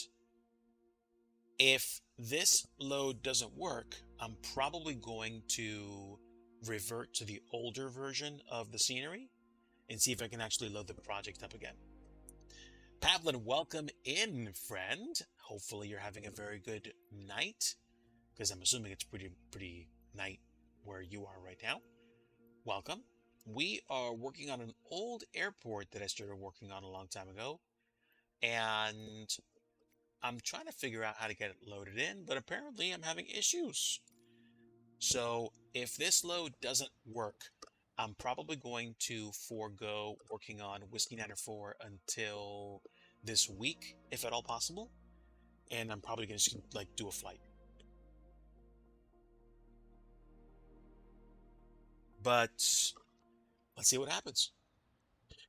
if this load doesn't work, I'm probably going to revert to the older version of the scenery and see if I can actually load the project up again. Pavlin, welcome in, friend. Hopefully you're having a very good night, because I'm assuming it's pretty night where you are right now. Welcome. We are working on an old airport that I started working on a long time ago, and I'm trying to figure out how to get it loaded in, but apparently I'm having issues. So if this load doesn't work, I'm probably going to forego working on Whiskey 904 until this week, if at all possible. And I'm probably going to just do a flight. But let's see what happens.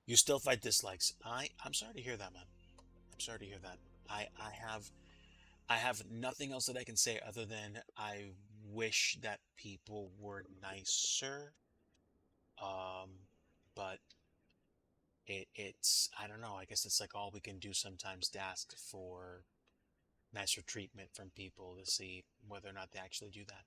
You still fight dislikes. I'm sorry to hear that, man. I'm sorry to hear that. I have nothing else that I can say other than I wish that people were nicer. But it's I don't know. I guess it's like all we can do sometimes to ask for nicer treatment from people to see whether or not they actually do that.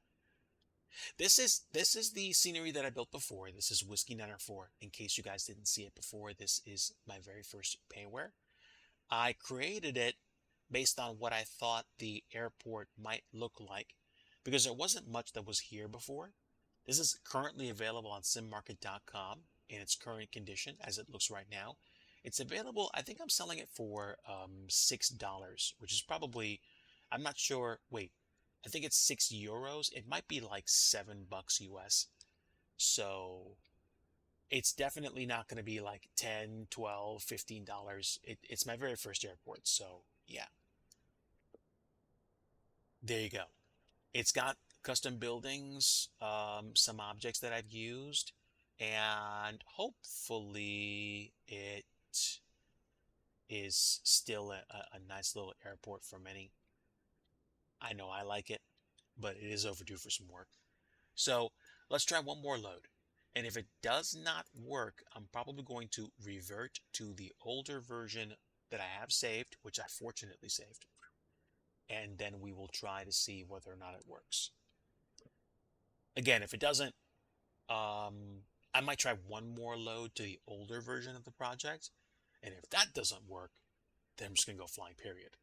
This is the scenery that I built before. This is Whiskey 904. In case you guys didn't see it before, this is my very first payware. I created it based on what I thought the airport might look like, because there wasn't much that was here before. This is currently available on simmarket.com in its current condition as it looks right now. It's available, I think I'm selling it for $6, which is probably, I'm not sure, wait, I think it's €6. It might be like $7 US. So it's definitely not going to be like 10, 12, $15. It's my very first airport, so yeah. There you go. It's got custom buildings, some objects that I've used, and hopefully it is still a nice little airport for many. I know I like it, but it is overdue for some work. So let's try one more load. And if it does not work, I'm probably going to revert to the older version that I have saved, which I fortunately saved. And then we will try to see whether or not it works. Again, if it doesn't, I might try one more load to the older version of the project. And if that doesn't work, then I'm just going to go flying, period.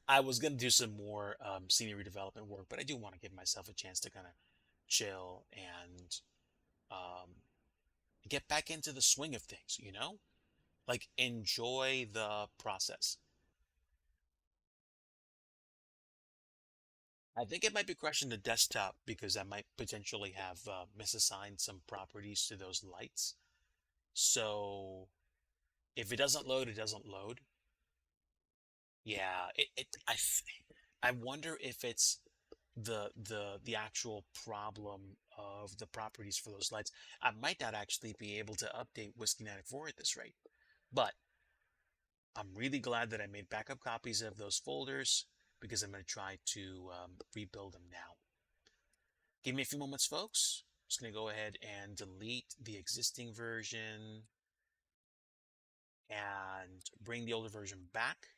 I was going to do some more scenery development work, but I do want to give myself a chance to kind of chill and um, get back into the swing of things, Like enjoy the process. I think it might be crashing the desktop because I might potentially have misassigned some properties to those lights. So if it doesn't load, it doesn't load. Yeah, I wonder if it's the actual problem of the properties for those lights. I might not actually be able to update Whiskey 94 at this rate, but I'm really glad that I made backup copies of those folders because I'm going to try to rebuild them now. Give me a few moments, folks. I'm just going to go ahead and delete the existing version and bring the older version back.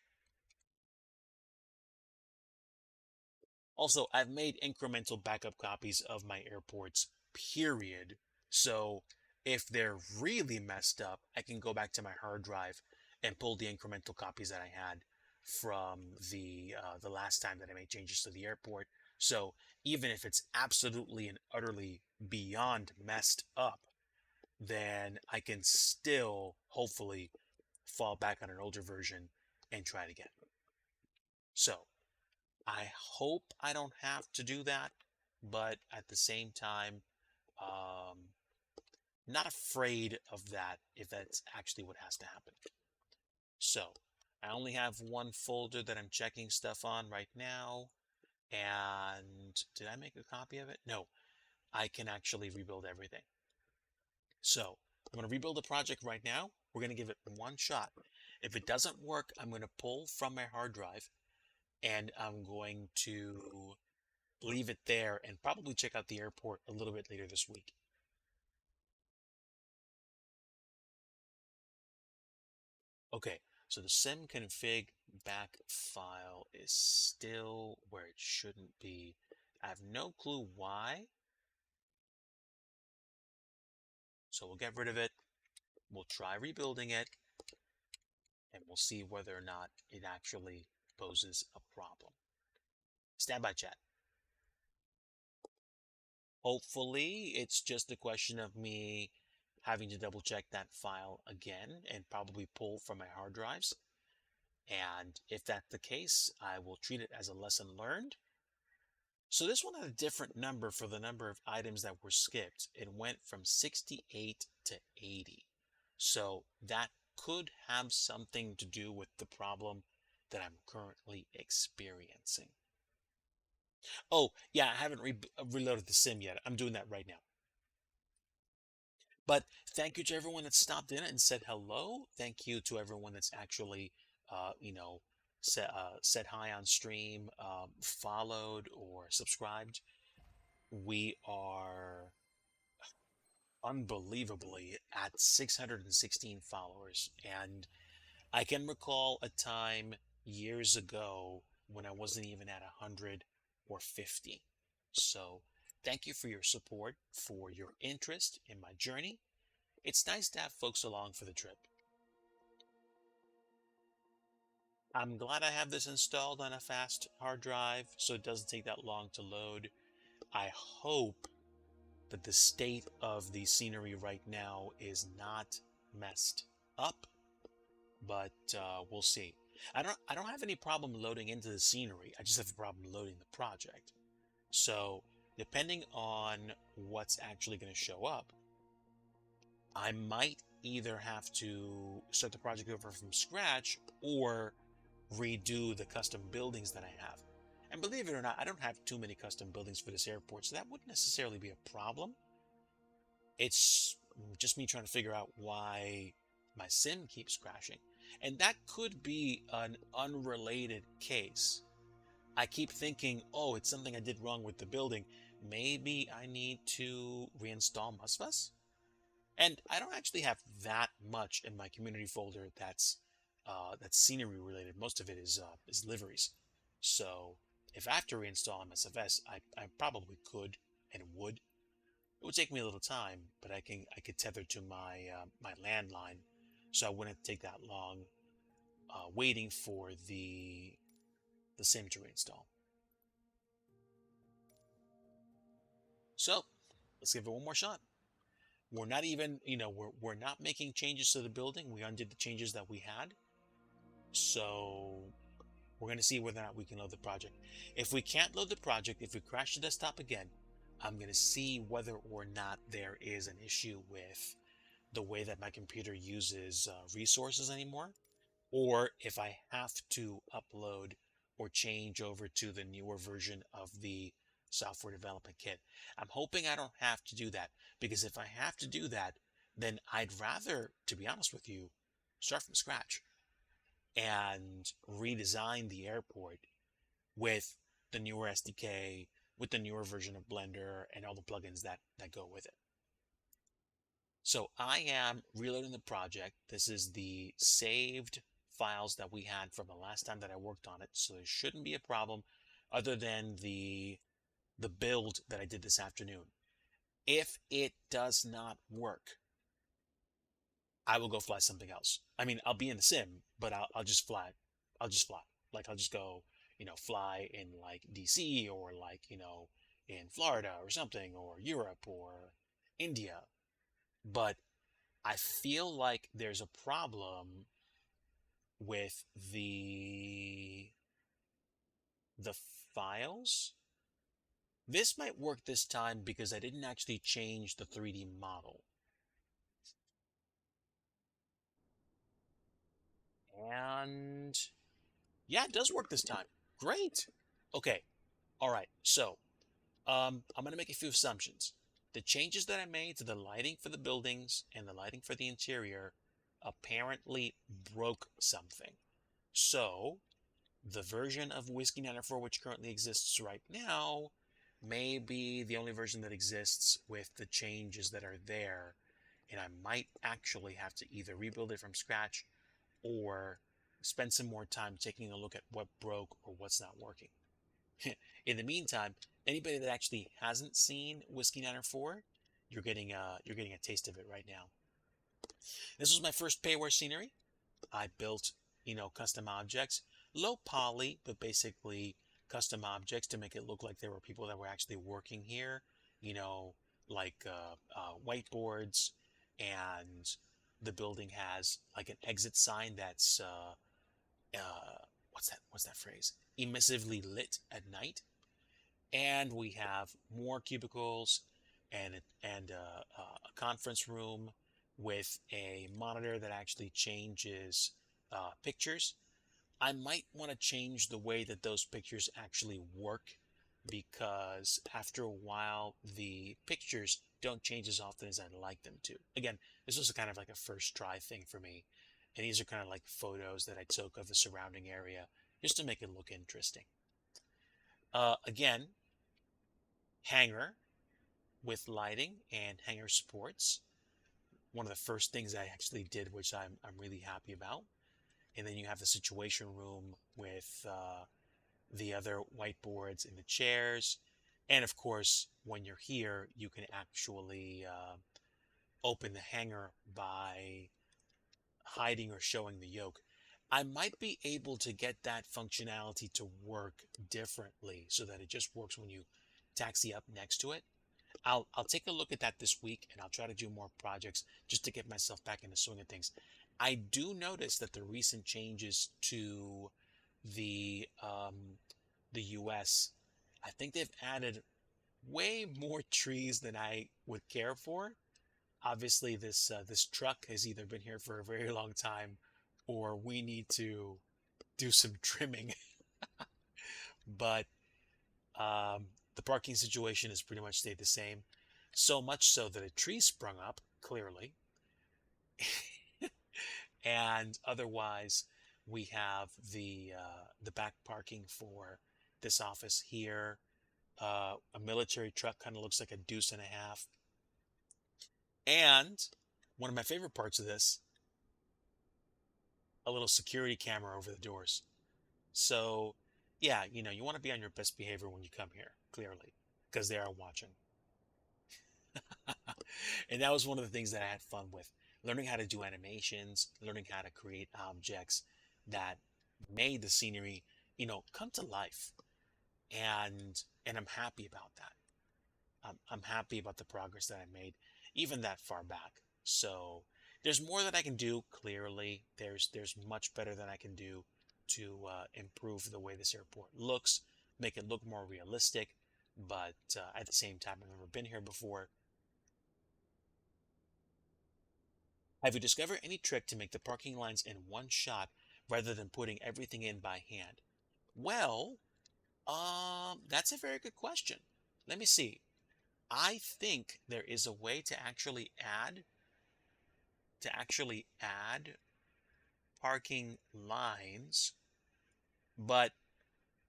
Also, I've made incremental backup copies of my airports, period. So if they're really messed up, I can go back to my hard drive and pull the incremental copies that I had from the last time that I made changes to the airport. So even if it's absolutely and utterly beyond messed up, then I can still hopefully fall back on an older version and try it again. So I hope I don't have to do that, but at the same time, um, not afraid of that if that's actually what has to happen. So I only have one folder that I'm checking stuff on right now. And did I make a copy of it? No, I can actually rebuild everything. So I'm going to rebuild the project right now. We're going to give it one shot. If it doesn't work, I'm going to pull from my hard drive and I'm going to leave it there and probably check out the airport a little bit later this week. Okay, so the simconfig back file is still where it shouldn't be. I have no clue why. So we'll get rid of it. We'll try rebuilding it and we'll see whether or not it actually poses a problem. Stand by, chat. Hopefully it's just a question of me having to double check that file again and probably pull from my hard drives. And if that's the case, I will treat it as a lesson learned. So this one had a different number for the number of items that were skipped. It went from 68 to 80. So that could have something to do with the problem that I'm currently experiencing. Oh, yeah, I haven't reloaded the sim yet. I'm doing that right now. But thank you to everyone that stopped in and said hello. Thank you to everyone that's actually, said hi on stream, followed or subscribed. We are unbelievably at 616 followers. And I can recall a time years ago when I wasn't even at 100 or 50. So thank you for your support, for your interest in my journey. It's nice to have folks along for the trip. I'm glad I have this installed on a fast hard drive so it doesn't take that long to load. I hope that the state of the scenery right now is not messed up, but we'll see. I don't have any problem loading into the scenery. I just have a problem loading the project. So depending on what's actually going to show up, I might either have to start the project over from scratch or redo the custom buildings that I have. And believe it or not, I don't have too many custom buildings for this airport, so that wouldn't necessarily be a problem. It's just me trying to figure out why my sim keeps crashing. And that could be an unrelated case. I keep thinking, oh, it's something I did wrong with the building. Maybe I need to reinstall Musfus? And I don't actually have that much in my community folder that's scenery related. Most of it is liveries. So if I have to reinstall MSFS, I probably could and would. It would take me a little time, but I could tether to my my landline, so I wouldn't take that long waiting for the sim to reinstall. So let's give it one more shot. We're not even, we're not making changes to the building. We undid the changes that we had. So we're going to see whether or not we can load the project. If we can't load the project, if we crash the desktop again, I'm going to see whether or not there is an issue with the way that my computer uses resources anymore, or if I have to upload or change over to the newer version of the software development kit. I'm hoping I don't have to do that, because if I have to do that, then I'd rather, to be honest with you, start from scratch and redesign the airport with the newer SDK, with the newer version of Blender and all the plugins that go with it. So I am reloading the project. This is the saved files that we had from the last time that I worked on it. So there shouldn't be a problem other than the build that I did this afternoon. If it does not work, I will go fly something else. I mean, I'll be in the sim, but I'll just fly. I'll just fly. Like I'll just go, fly in like DC or like, in Florida or something, or Europe or India. But I feel like there's a problem with the files. This might work this time because I didn't actually change the 3D model. And yeah, it does work this time. Great. Okay. All right. So, I'm going to make a few assumptions. The changes that I made to the lighting for the buildings and the lighting for the interior apparently broke something. So, the version of Whiskey 904 which currently exists right now may be the only version that exists with the changes that are there, and I might actually have to either rebuild it from scratch or spend some more time taking a look at what broke or what's not working. In the meantime, anybody that actually hasn't seen Whiskey 904, you're getting a taste of it right now. This was my first payware scenery. I built, custom objects, low poly, but basically custom objects to make it look like there were people that were actually working here, you know, like whiteboards, and the building has like an exit sign that's what's that phrase? Emissively lit at night, and we have more cubicles and a conference room with a monitor that actually changes pictures. I might want to change the way that those pictures actually work, because after a while the pictures don't change as often as I'd like them to. Again, this was kind of like a first try thing for me, and these are kind of like photos that I took of the surrounding area just to make it look interesting. Again, hangar with lighting and hangar supports. One of the first things I actually did, which I'm really happy about. And then you have the situation room with the other whiteboards and the chairs. And of course, when you're here, you can actually open the hangar by hiding or showing the yoke. I might be able to get that functionality to work differently so that it just works when you taxi up next to it. I'll take a look at that this week, and I'll try to do more projects just to get myself back in the swing of things. I do notice that the recent changes to the US, I think they've added way more trees than I would care for. Obviously, this truck has either been here for a very long time, or we need to do some trimming. But the parking situation has pretty much stayed the same. So much so that a tree sprung up, clearly. And otherwise, we have the back parking for this office here. A military truck kind of looks like a deuce and a half. And one of my favorite parts of this, a little security camera over the doors. So, yeah, you want to be on your best behavior when you come here, clearly, because they are watching. And that was one of the things that I had fun with, learning how to do animations, learning how to create objects that made the scenery, come to life. And I'm happy about that. I'm happy about the progress that I made, even that far back. So there's more that I can do. Clearly, there's much better that I can do to improve the way this airport looks, make it look more realistic. But at the same time, I've never been here before. Have you discovered any trick to make the parking lines in one shot rather than putting everything in by hand? Well, that's a very good question. Let me see. I think there is a way to actually add parking lines, but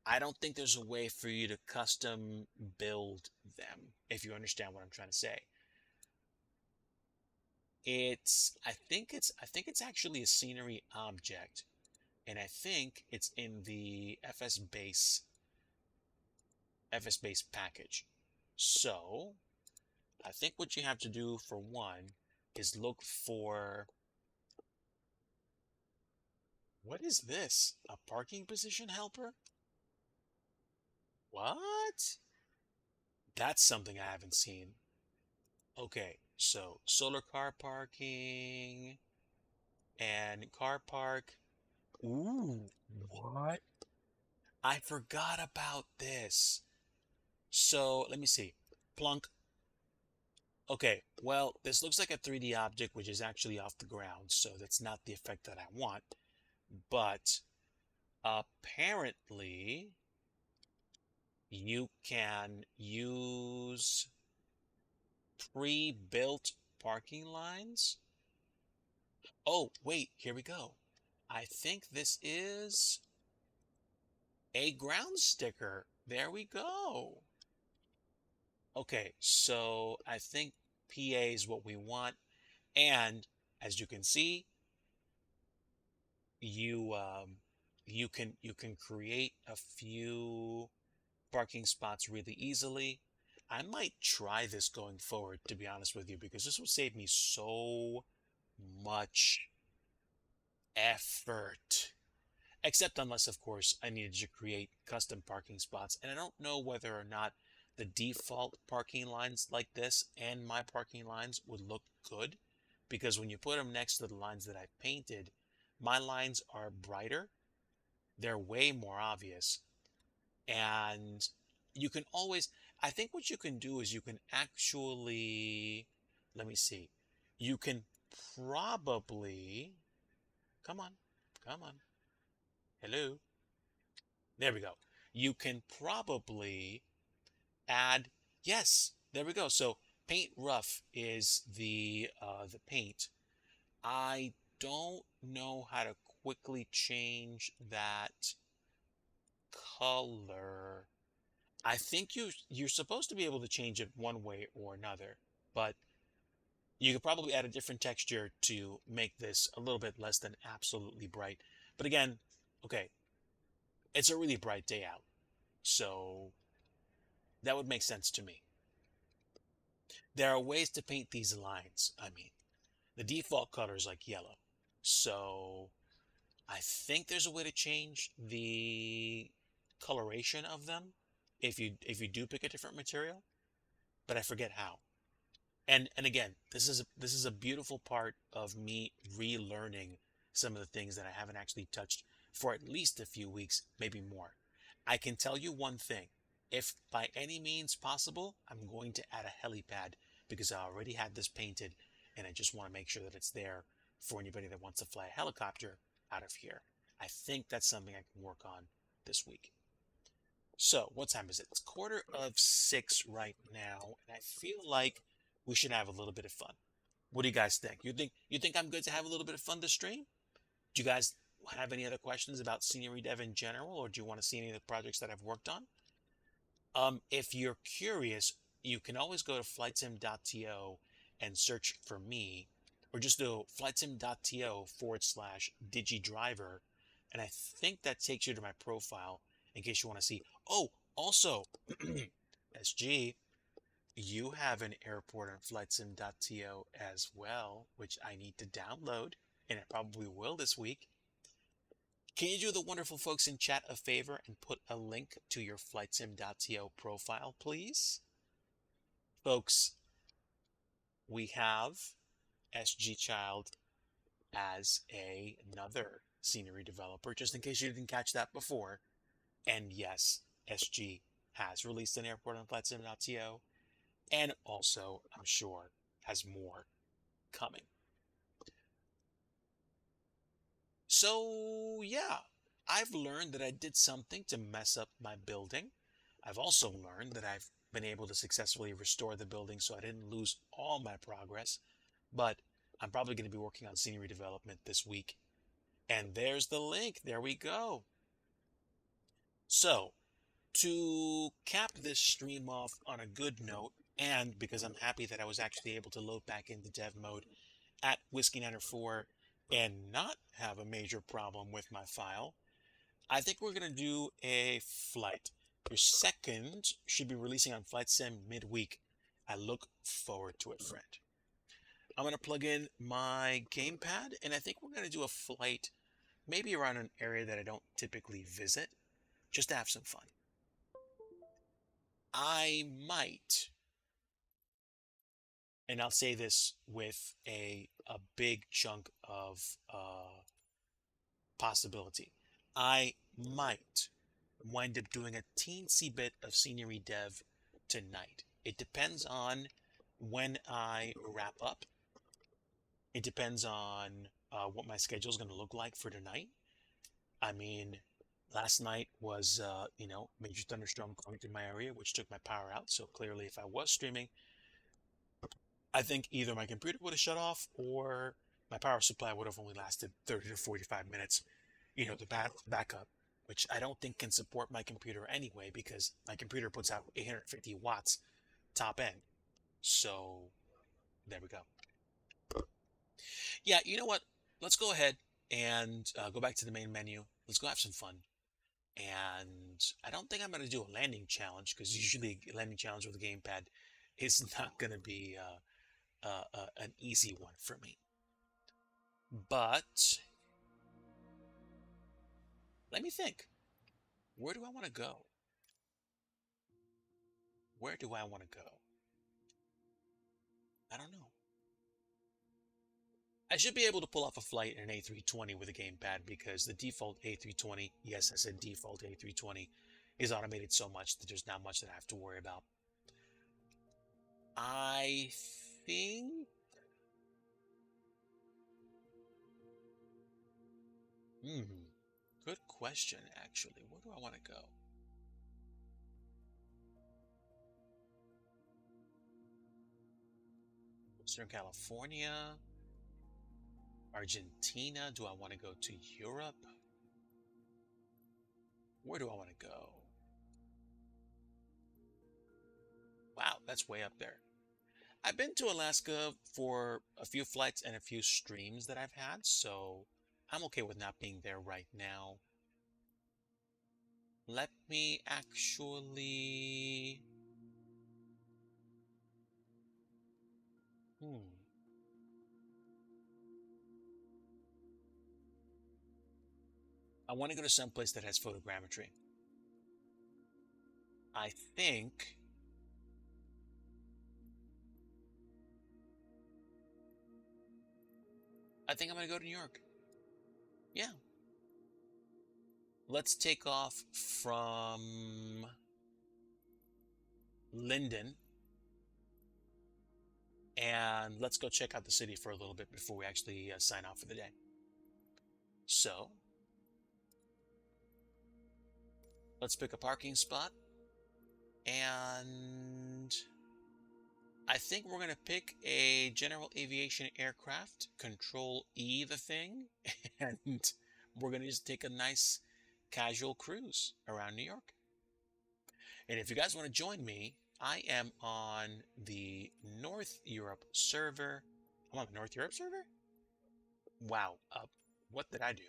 I don't think there's a way for you to custom build them, if you understand what I'm trying to say. I think it's actually a scenery object, and I think it's in the FS base package. So I think what you have to do for one is look for, what is this? A parking position helper? What? That's something I haven't seen. Okay, So solar car parking and car park. Ooh, what? I forgot about this. So let me see. Plunk. Okay, well, this looks like a 3D object, which is actually off the ground, so that's not the effect that I want. But apparently, you can use pre-built parking lines. Oh, wait, here we go. I think this is a ground sticker. There we go. Okay, so I think PA is what we want. And as you can see, you you can create a few parking spots really easily. I might try this going forward, to be honest with you, because this will save me so much effort. Except unless, of course, I needed to create custom parking spots. And I don't know whether or not the default parking lines like this and my parking lines would look good. Because when you put them next to the lines that I painted, my lines are brighter. They're way more obvious. And you can always, I think what you can do is you can actually, let me see, you can probably, come on, come on, hello. There we go. You can probably add, yes, there we go. So paint rough is the paint. I don't know how to quickly change that color. I think you're supposed to be able to change it one way or another, but you could probably add a different texture to make this a little bit less than absolutely bright. But again, okay, it's a really bright day out, so that would make sense to me. There are ways to paint these lines. I mean, the default color is like yellow. So I think there's a way to change the coloration of them if you do pick a different material, but I forget how. And again, this is a beautiful part of me relearning some of the things that I haven't actually touched for at least a few weeks, maybe more. I can tell you one thing. If by any means possible, I'm going to add a helipad because I already had this painted and I just want to make sure that it's there for anybody that wants to fly a helicopter out of here. I think that's something I can work on this week. So, what time is it? It's 5:45 right now, and I feel like we should have a little bit of fun. What do you guys think? You think I'm good to have a little bit of fun this stream? Do you guys have any other questions about scenery dev in general, or do you want to see any of the projects that I've worked on? If you're curious, you can always go to flightsim.to and search for me, or just do flightsim.to/digi driver, and I think that takes you to my profile in case you want to see. Oh, also, SG, you have an airport on flightsim.to as well, which I need to download, and I probably will this week. Can you do the wonderful folks in chat a favor and put a link to your flightsim.to profile, please? Folks, we have SG Child as another scenery developer, just in case you didn't catch that before. And yes, SG has released an airport on flightsim.to, and also, I'm sure, has more coming. So, yeah, I've learned that I did something to mess up my building. I've also learned that I've been able to successfully restore the building so I didn't lose all my progress. But I'm probably going to be working on scenery development this week. And there's the link. There we go. So, to cap this stream off on a good note, and because I'm happy that I was actually able to load back into dev mode at Whiskey94 and not have a major problem with my file, I think we're going to do a flight. Your second should be releasing on Flight Sim midweek. I look forward to it, friend. I'm going to plug in my gamepad, and I think we're going to do a flight maybe around an area that I don't typically visit, just to have some fun. I might, and I'll say this with a big chunk of possibility, I might wind up doing a teensy bit of scenery dev tonight. It depends on when I wrap up. It depends on what my schedule is going to look like for tonight. I mean, last night was, major thunderstorm going through my area, which took my power out. So clearly, if I was streaming, I think either my computer would have shut off or my power supply would have only lasted 30 to 45 minutes, the backup, which I don't think can support my computer anyway, because my computer puts out 850 watts top end. So there we go. Yeah, you know what? Let's go ahead and go back to the main menu. Let's go have some fun. And I don't think I'm going to do a landing challenge, because usually a landing challenge with a gamepad is not going to be an easy one for me. But let me think. Where do I want to go? Where do I want to go? I don't know. I should be able to pull off a flight in an A320 with a gamepad, because the default A320, yes, I said default A320, is automated so much that there's not much that I have to worry about. I think... Good question, actually. Where do I want to go? Western California? Argentina? Do I want to go to Europe? Where do I want to go? Wow, that's way up there. I've been to Alaska for a few flights and a few streams that I've had, so I'm okay with not being there right now. Let me actually... I want to go to some place that has photogrammetry. I think... I'm going to go to New York. Yeah. Let's take off from Linden and let's go check out the city for a little bit before we actually sign off for the day. So, let's pick a parking spot, and I think we're going to pick a general aviation aircraft, Control E the thing, and we're going to just take a nice casual cruise around New York. And if you guys want to join me, I am on the North Europe server. I'm on the North Europe server? Wow, what did I do?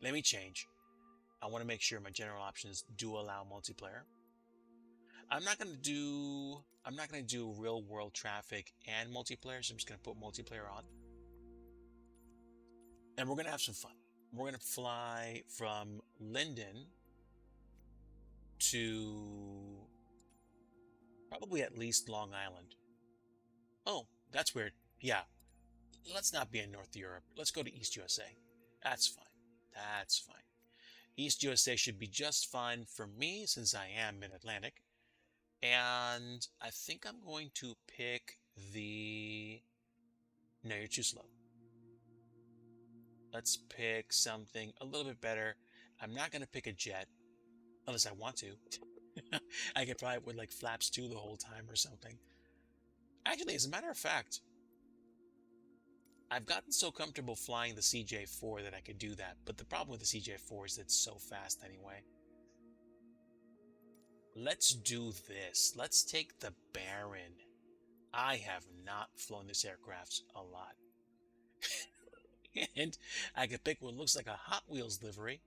Let me change. I want to make sure my general options do allow multiplayer. I'm not going to do real world traffic and multiplayer, so I'm just going to put multiplayer on. And we're going to have some fun. We're going to fly from Linden to probably at least Long Island. Oh, that's weird. Yeah. Let's not be in North Europe. Let's go to East USA. That's fine. That's fine. East USA should be just fine for me since I am mid-Atlantic. And I think I'm going to pick the... No, you're too slow. Let's pick something a little bit better. I'm not going to pick a jet, unless I want to. I could probably with like flaps 2 the whole time or something. Actually, as a matter of fact, I've gotten so comfortable flying the CJ4 that I could do that. But the problem with the CJ4 is it's so fast anyway. Let's do this. Let's take the Baron. I have not flown this aircraft a lot. And I could pick what looks like a Hot Wheels livery.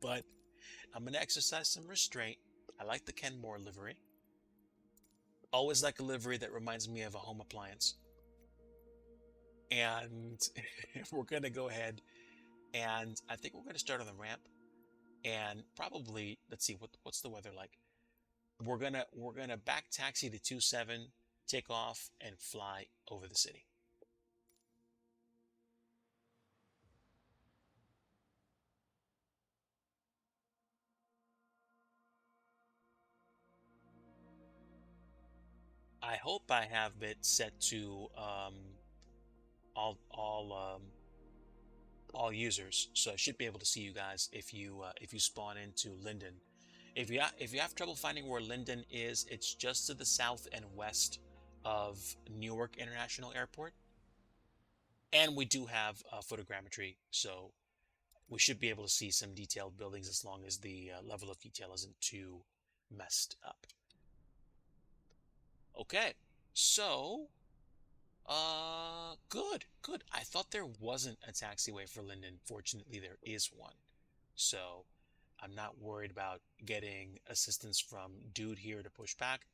But I'm going to exercise some restraint. I like the Kenmore livery. Always like a livery that reminds me of a home appliance. And we're going to go ahead and I think we're going to start on the ramp. And probably, let's see, what's the weather like? We're gonna back taxi to 27 take off and fly over the city. I hope I have it set to all all um, all users, so I should be able to see you guys if you spawn into Linden. If you have trouble finding where Linden is, it's just to the south and west of Newark International Airport, and we do have photogrammetry, so we should be able to see some detailed buildings as long as the level of detail isn't too messed up. Okay, so good. I thought there wasn't a taxiway for Linden. Fortunately, there is one. So I'm not worried about getting assistance from dude here to push back.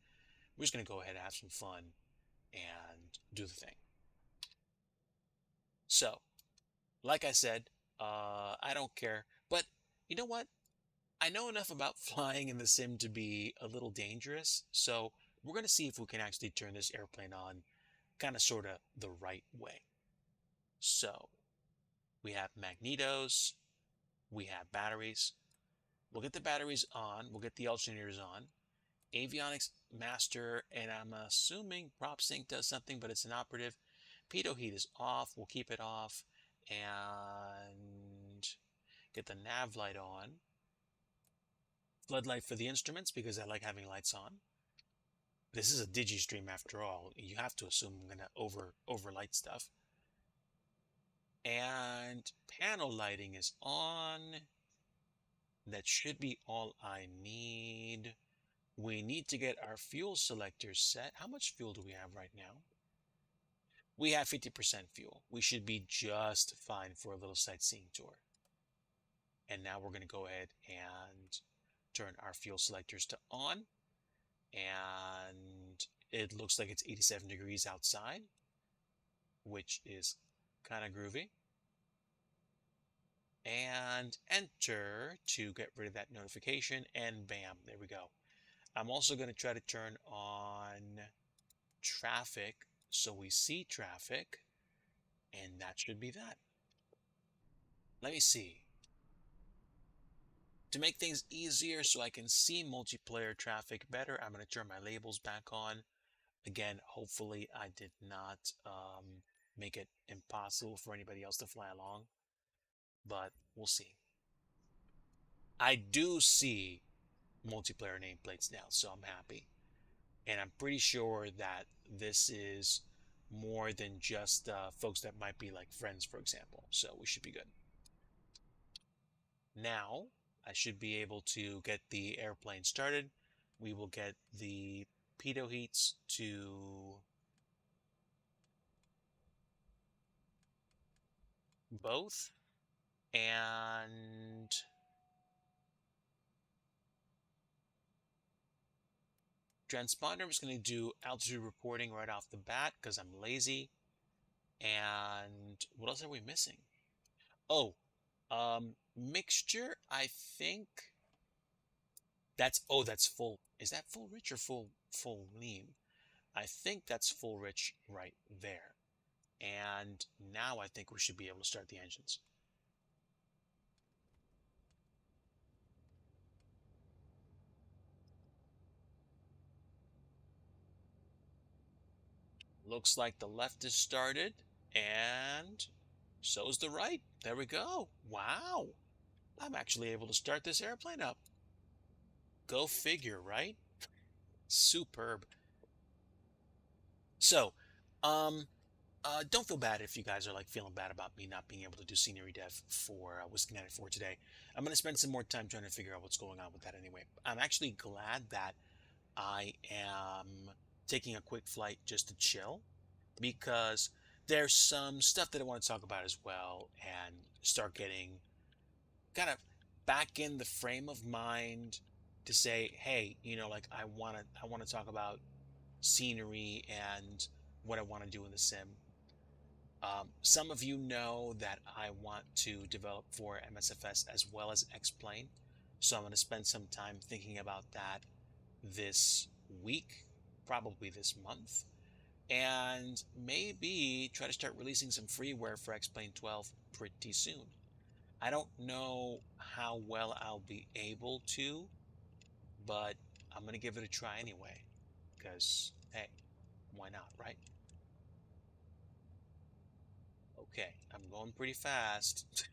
We're just gonna go ahead and have some fun and do the thing. So, like I said, I don't care. But you know what? I know enough about flying in the sim to be a little dangerous. So we're gonna see if we can actually turn this airplane on kind of sort of the right way. So we have magnetos, we have batteries. We'll get the batteries on, we'll get the alternators on. Avionics master, and I'm assuming prop sync does something, but it's inoperative. Pitot heat is off, we'll keep it off. And get the nav light on. Floodlight for the instruments because I like having lights on. This is a digi stream after all. You have to assume I'm gonna overlight stuff. And panel lighting is on. That should be all I need. We need to get our fuel selectors set. How much fuel do we have right now? We have 50% fuel. We should be just fine for a little sightseeing tour. And now we're going to go ahead and turn our fuel selectors to on. And it looks like it's 87 degrees outside, which is kind of groovy. And enter to get rid of that notification, and bam, there we go. I'm also going to try to turn on traffic so we see traffic, and that should be that. Let me see. To make things easier so I can see multiplayer traffic better, I'm going to turn my labels back on. Again, hopefully I did not make it impossible for anybody else to fly along, but we'll see. I do see multiplayer nameplates now, so I'm happy. And I'm pretty sure that this is more than just folks that might be like friends, for example. So we should be good. Now, I should be able to get the airplane started. We will get the pitot heats to both. And transponder, I'm just going to do altitude reporting right off the bat because I'm lazy. And what else are we missing? Oh, mixture, I think that's full. Is that full rich or full lean? I think that's full rich right there. And now I think we should be able to start the engines. Looks like the left is started, and so is the right. There we go. Wow. I'm actually able to start this airplane up. Go figure, right? Superb. So, don't feel bad if you guys are like feeling bad about me not being able to do scenery dev for Whiskey 94 today. I'm going to spend some more time trying to figure out what's going on with that anyway. I'm actually glad that I am taking a quick flight just to chill because there's some stuff that I want to talk about as well and start getting kind of back in the frame of mind to say, hey, like I want to talk about scenery and what I want to do in the sim. Some of you know that I want to develop for MSFS as well as X-Plane, so I'm going to spend some time thinking about that this week, probably this month. and maybe try to start releasing some freeware for X-Plane 12 pretty soon. I don't know how well I'll be able to, but I'm going to give it a try anyway, because, hey, why not, right? Okay, I'm going pretty fast.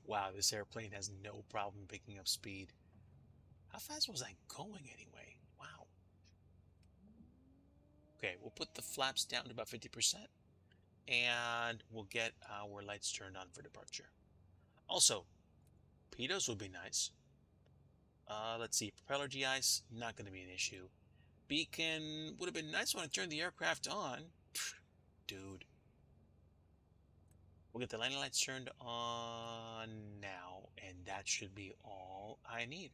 Wow, this airplane has no problem picking up speed. How fast was I going anyway? Wow. Okay, we'll put the flaps down to about 50%, and we'll get our lights turned on for departure. Also, pitos would be nice. Let's see, propeller de-ice, not going to be an issue. Beacon would have been nice when I turned the aircraft on. Dude. We'll get the landing lights turned on now, and that should be all I need.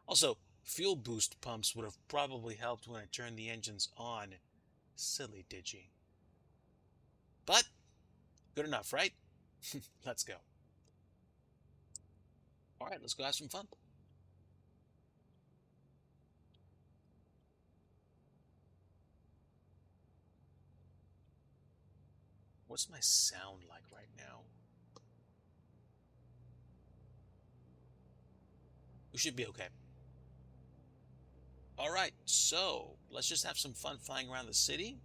Also, fuel boost pumps would have probably helped when I turned the engines on. Silly Digi. But, good enough, right? Let's go. Alright, let's go have some fun. What's my sound like right now? We should be okay. Alright, so let's just have some fun flying around the city.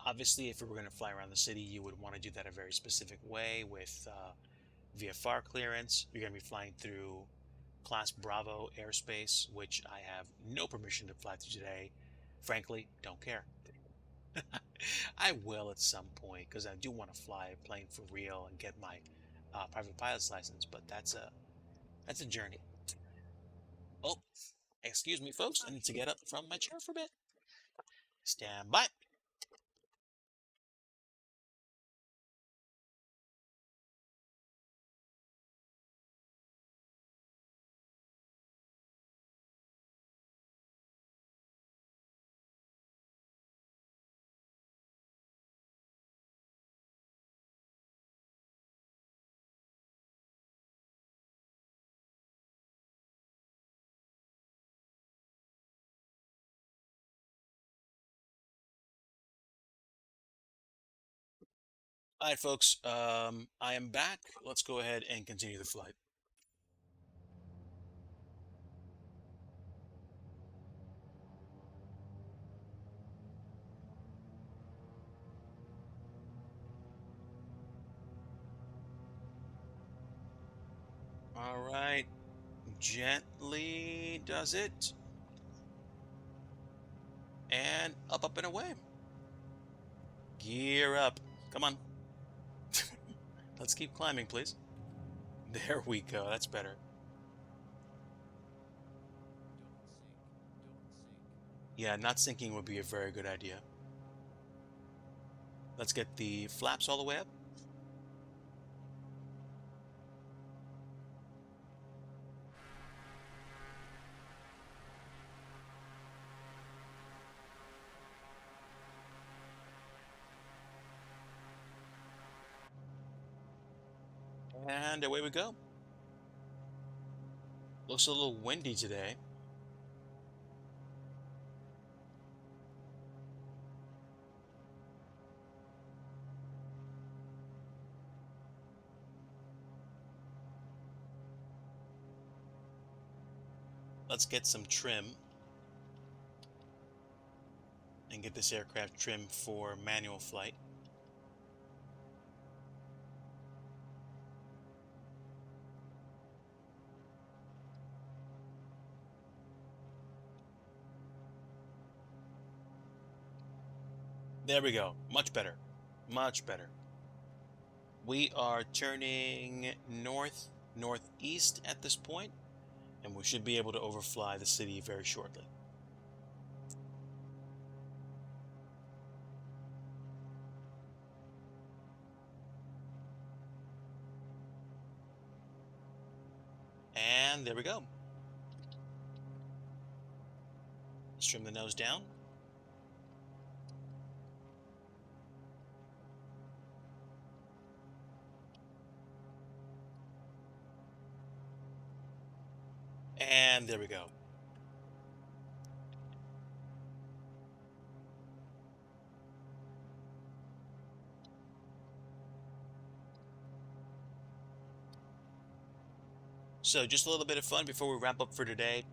Obviously, if we were going to fly around the city, you would want to do that a very specific way with VFR clearance. You're going to be flying through Class Bravo airspace, which I have no permission to fly through today. Frankly, don't care. I will at some point because I do want to fly a plane for real and get my private pilot's license, but that's a journey. Oh, excuse me, folks. I need to get up from my chair for a bit. Stand by. All right, folks. I am back. Let's go ahead and continue the flight. All right. Gently does it. And up, up, and away. Gear up. Come on. Let's keep climbing, please. There we go. That's better. Yeah, not sinking would be a very good idea. Let's get the flaps all the way up. And away we go. Looks a little windy today. Let's get some trim and get this aircraft trimmed for manual flight. There we go. Much better. Much better. We are turning northeast at this point, and we should be able to overfly the city very shortly. And there we go. Let's trim the nose down. And there we go. So just a little bit of fun before we wrap up for today.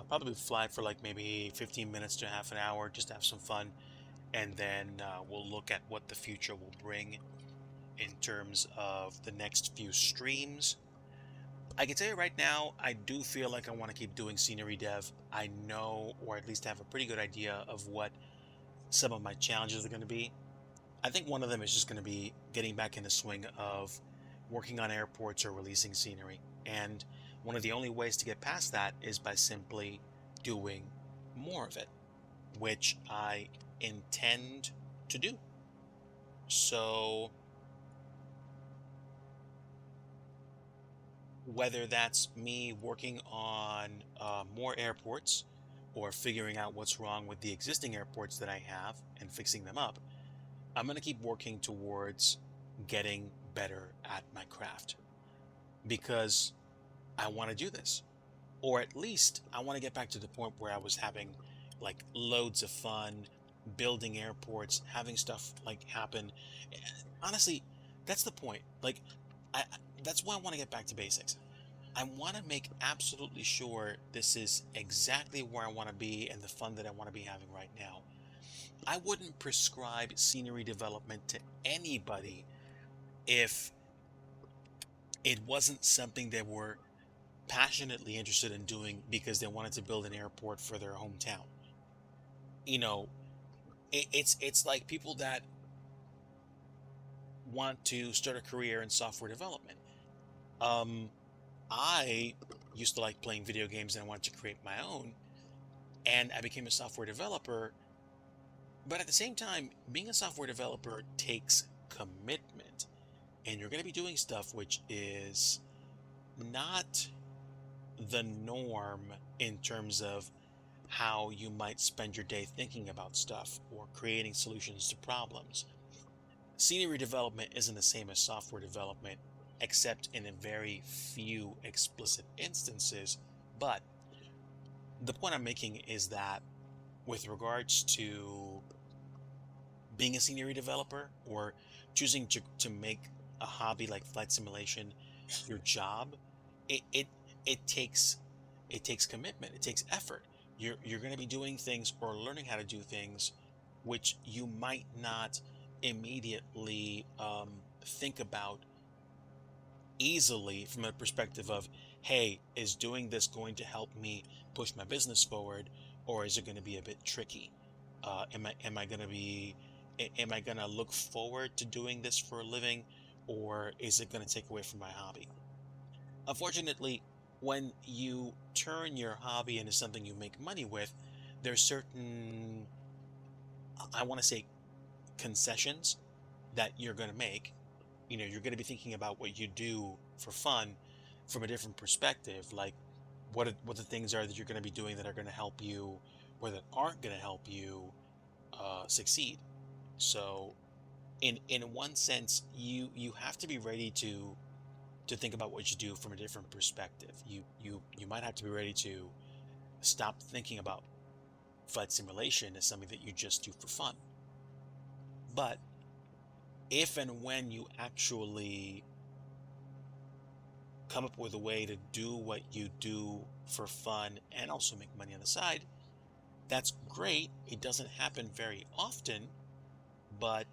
Probably fly for like maybe 15 minutes to half an hour, just to have some fun, and then we'll look at what the future will bring in terms of the next few streams. I can tell you right now, I do feel like I want to keep doing scenery dev. I know, or at least have a pretty good idea of what some of my challenges are going to be. I think one of them is just going to be getting back in the swing of working on airports or releasing scenery. And one of the only ways to get past that is by simply doing more of it, which I intend to do. So, whether that's me working on more airports or figuring out what's wrong with the existing airports that I have and fixing them up, I'm going to keep working towards getting better at my craft because I want to do this. Or at least I want to get back to the point where I was having like loads of fun building airports, having stuff like happen. Eh, Honestly, that's the point. Like, that's why I want to get back to basics. I want to make absolutely sure this is exactly where I want to be and the fun that I want to be having right now. I wouldn't prescribe scenery development to anybody if it wasn't something they were passionately interested in doing because they wanted to build an airport for their hometown. You know, it's like people that want to start a career in software development. Um, I used to like playing video games and I wanted to create my own, and I became a software developer. But at the same time, being a software developer takes commitment, and you're going to be doing stuff which is not the norm in terms of how you might spend your day thinking about stuff or creating solutions to problems. Scenery development isn't the same as software development, except in a very few explicit instances. But the point I'm making is that with regards to being a scenery developer or choosing to make a hobby like flight simulation your job, it it it takes commitment, it takes effort. You're going to be doing things or learning how to do things which you might not immediately think about easily from a perspective of, hey, is doing this going to help me push my business forward, or is it going to be a bit tricky? Am I going to be am I going to look forward to doing this for a living, or is it going to take away from my hobby? Unfortunately, when you turn your hobby into something you make money with, there's certain, I want to say, concessions that you're going to make. You're going to be thinking about what you do for fun from a different perspective, like what the things are that you're going to be doing that are going to help you or that aren't going to help you succeed. So in one sense, you have to be ready to think about what you do from a different perspective. You might have to be ready to stop thinking about flight simulation as something that you just do for fun. But if and when you actually come up with a way to do what you do for fun and also make money on the side, that's great. It doesn't happen very often, but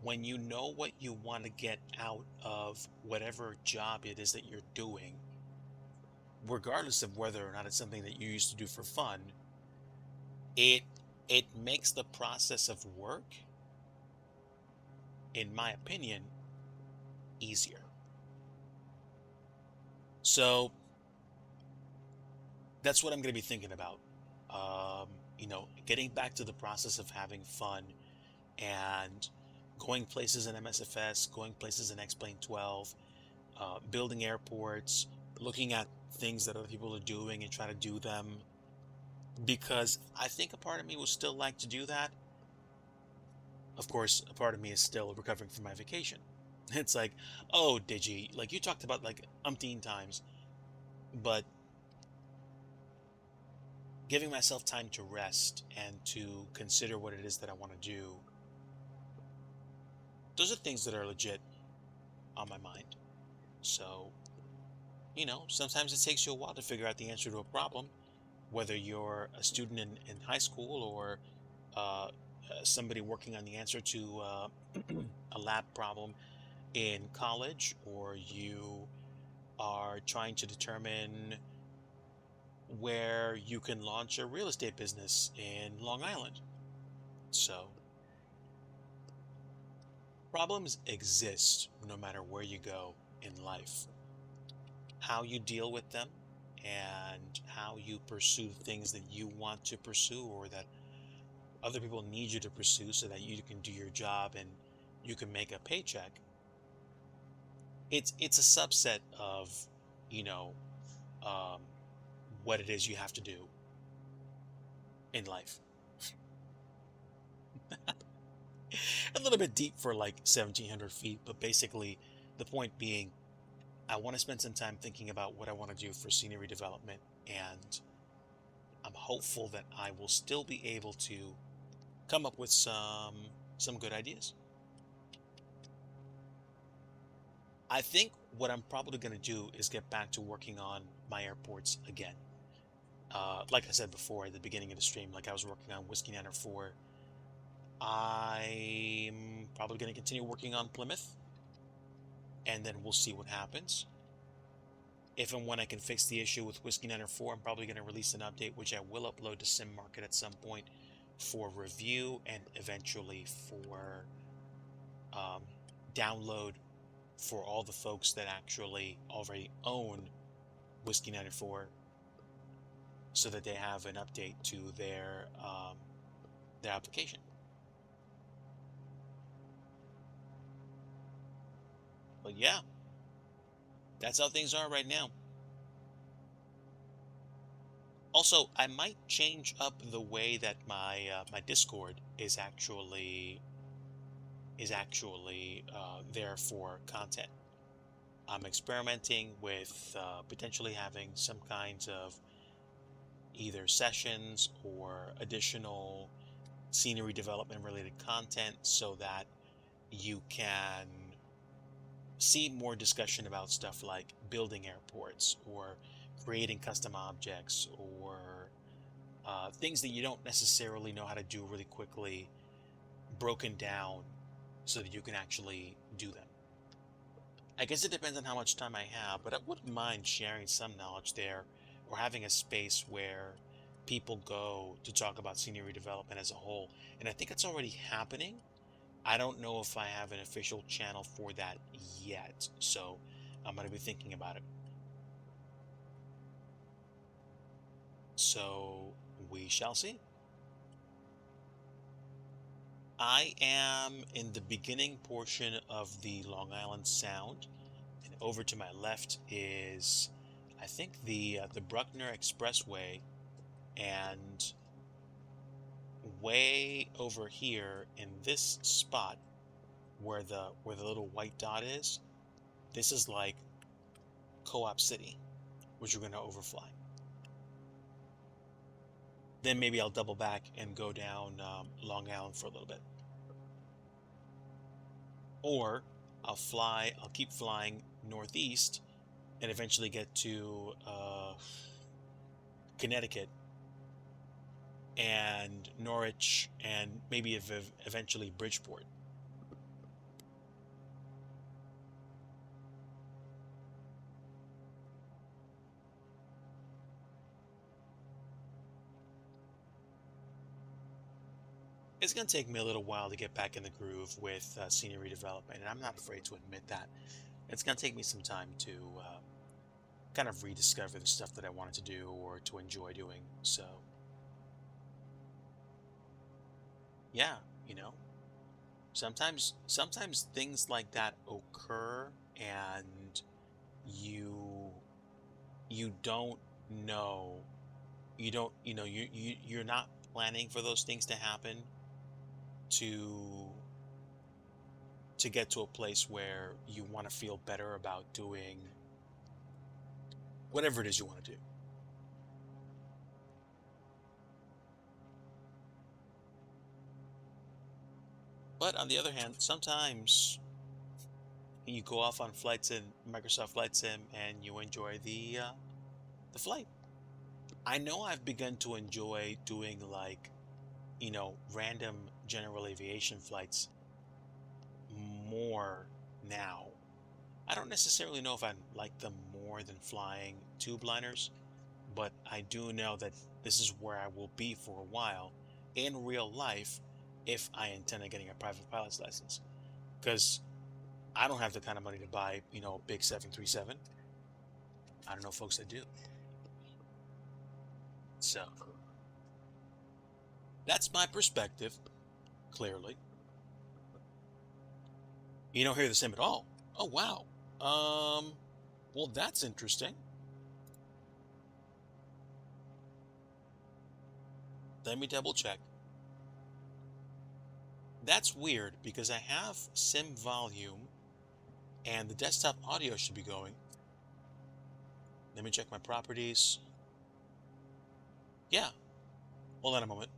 when you know what you want to get out of whatever job it is that you're doing, regardless of whether or not it's something that you used to do for fun, it it makes the process of work, in my opinion, easier. So that's what I'm going to be thinking about. Um, getting back to the process of having fun and going places in MSFS, going places in X-Plane 12, building airports, looking at things that other people are doing and try to do them. Because I think a part of me would still like to do that. Of course, a part of me is still recovering from my vacation. It's like, oh, Digi, like you talked about like umpteen times, but giving myself time to rest and to consider what it is that I want to do, those are things that are legit on my mind. So sometimes it takes you a while to figure out the answer to a problem, whether you're a student in high school or uh, somebody working on the answer to a lab problem in college, or you are trying to determine where you can launch a real estate business in Long Island. So, problems exist no matter where you go in life. How you deal with them and how you pursue things that you want to pursue or that other people need you to pursue so that you can do your job and you can make a paycheck. It's a subset of, you know, um, what it is you have to do in life. A little bit deep for like 1700 feet, but basically the point being, I want to spend some time thinking about what I want to do for scenery development, and I'm hopeful that I will still be able to come up with some good ideas. I think what I'm probably going to do is get back to working on my airports again. Like I said before at the beginning of the stream, like I was working on Whiskey Niner 4. I'm probably going to continue working on Plymouth, and then we'll see what happens. If and when I can fix the issue with Whiskey Niner 4, I'm probably going to release an update, which I will upload to Sim Market at some point for review and eventually for um, download for all the folks that actually already own Whiskey 94, so that they have an update to their application. But yeah, that's how things are right now. Also, I might change up the way that my Discord is actually there for content. I'm experimenting with potentially having some kinds of either sessions or additional scenery development related content so that you can see more discussion about stuff like building airports or creating custom objects or things that you don't necessarily know how to do really quickly, broken down so that you can actually do them. I guess it depends on how much time I have, but I wouldn't mind sharing some knowledge there or having a space where people go to talk about scenery development as a whole. And I think it's already happening. I don't know if I have an official channel for that yet, so I'm going to be thinking about it. So we shall see. I am in the beginning portion of the Long Island Sound, and over to my left is, I think, the Bruckner Expressway, and way over here in this spot where the little white dot is, this is like Co-op City, which we're going to overfly. Then maybe I'll double back and go down Long Island for a little bit. Or I'll keep flying northeast and eventually get to Connecticut and Norwich and maybe eventually Bridgeport. It's going to take me a little while to get back in the groove with scenery development, and I'm not afraid to admit that. It's going to take me some time to kind of rediscover the stuff that I wanted to do or to enjoy doing. So, yeah, you know, sometimes things like that occur, and you you don't know, you're not planning for those things to happen to get to a place where you want to feel better about doing whatever it is you want to do. But on the other hand, sometimes you go off on flights in Microsoft Flight Sim and you enjoy the flight. I know I've begun to enjoy doing like, random general aviation flights more now. I don't necessarily know if I like them more than flying tube liners, but I do know that this is where I will be for a while in real life if I intend on getting a private pilot's license. Because I don't have the kind of money to buy, a big 737. I don't know folks that do. So that's my perspective, clearly. You don't hear the sim at all. Oh, wow. Well, that's interesting. Let me double check. That's weird because I have sim volume and the desktop audio should be going. Let me check my properties. Yeah. Hold on a moment.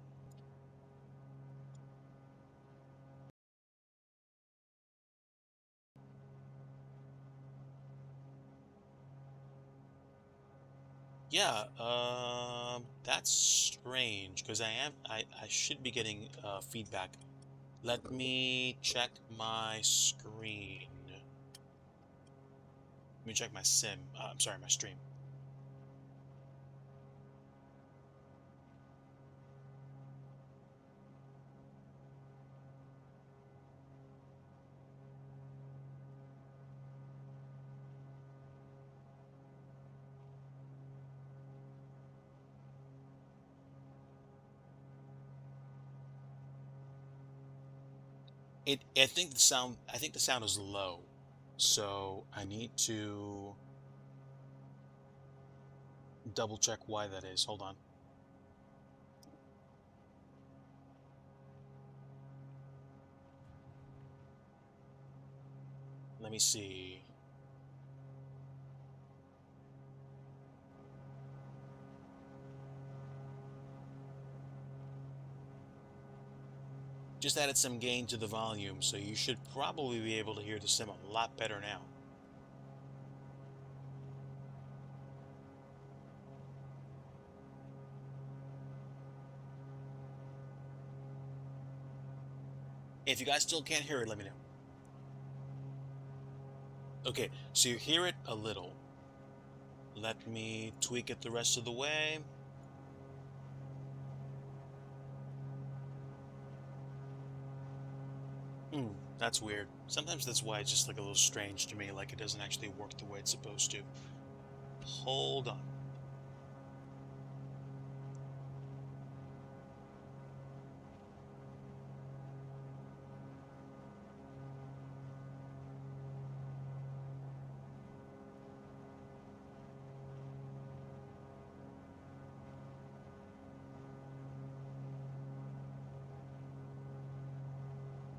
Yeah, that's strange because I should be getting feedback. Let me check my screen. Let me check my sim. I'm sorry, my stream. I think the sound is low. So I need to double check why that is. Hold on. Let me see. Just added some gain to the volume, so you should probably be able to hear the sim a lot better now. If you guys still can't hear it, let me know. Okay, so you hear it a little. Let me tweak it the rest of the way. That's weird. Sometimes that's why it's just like a little strange to me, like it doesn't actually work the way it's supposed to. Hold on.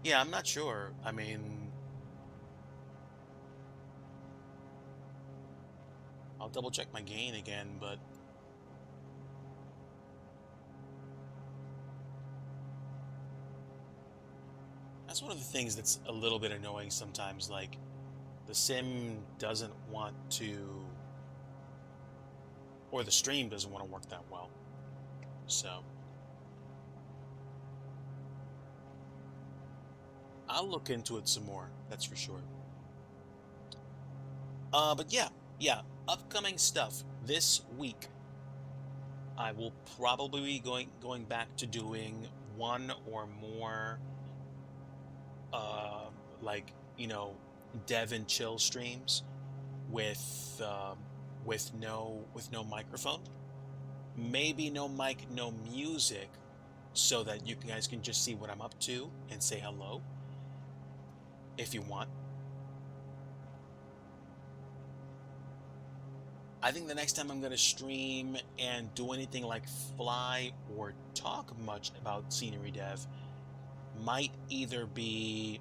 Yeah, I'm not sure. I mean, I'll double check my gain again, but that's one of the things that's a little bit annoying sometimes. Like, the sim doesn't want to, or the stream doesn't want to work that well. So, I'll look into it some more, that's for sure. But yeah, upcoming stuff this week. I will probably be going back to doing one or more uh like, dev and chill streams with with no microphone. Maybe no mic, no music, so that you guys can just see what I'm up to and say hello if you want. I think the next time I'm going to stream and do anything like fly or talk much about scenery dev might either be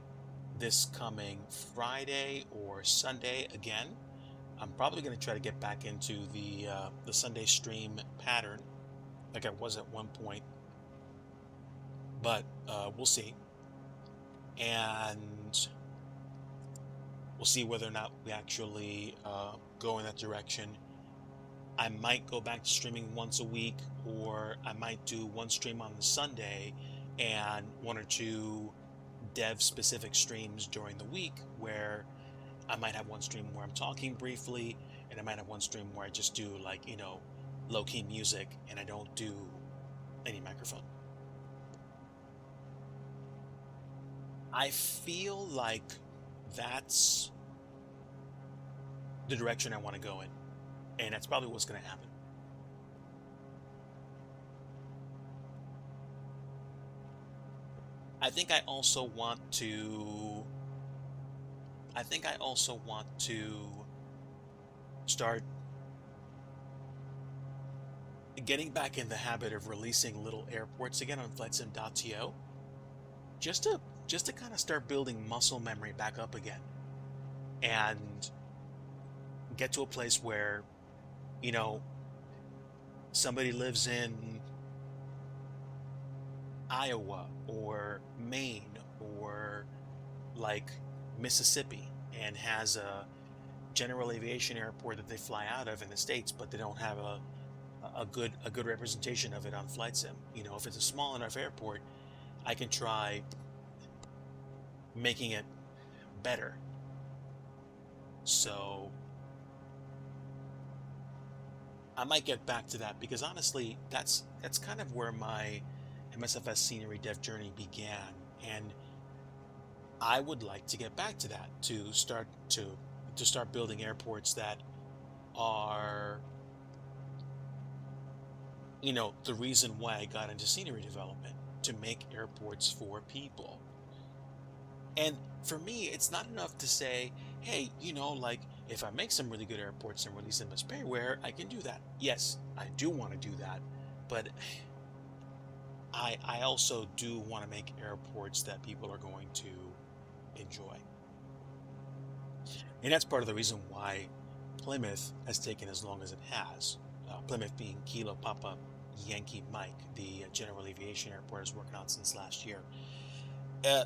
this coming Friday or Sunday again. I'm probably going to try to get back into the Sunday stream pattern like I was at one point, but we'll see. And We'll see whether or not we actually go in that direction. I might go back to streaming once a week, or I might do one stream on the Sunday and one or two dev specific streams during the week where I might have one stream where I'm talking briefly, and I might have one stream where I just do like, low key music and I don't do any microphone. I feel like that's the direction I want to go in, and that's probably what's going to happen. I think I also want to I think I also want to start getting back in the habit of releasing little airports again on flightsim.to, just to kind of start building muscle memory back up again, and get to a place where, you know, somebody lives in Iowa or Maine or like Mississippi and has a general aviation airport that they fly out of in the States, but they don't have a good representation of it on flight sim. If it's a small enough airport, I can try making it better. So I might get back to that, because honestly, that's kind of where my MSFS scenery dev journey began, and I would like to get back to that, to start building airports that are, the reason why I got into scenery development, to make airports for people. And for me, it's not enough to say, hey, like, if I make some really good airports and release them as payware, I can do that. Yes, I do want to do that, but I also do want to make airports that people are going to enjoy. And that's part of the reason why Plymouth has taken as long as it has. Plymouth being Kilo Papa Yankee Mike, the general aviation airport I was working on since last year.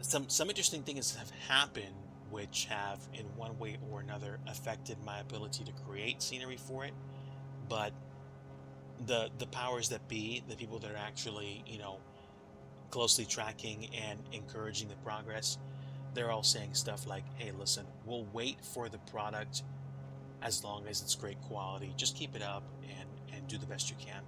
Some interesting things have happened which have, in one way or another, affected my ability to create scenery for it. But the powers that be, the people that are actually, closely tracking and encouraging the progress, they're all saying stuff like, hey, listen, we'll wait for the product as long as it's great quality. Just keep it up and do the best you can.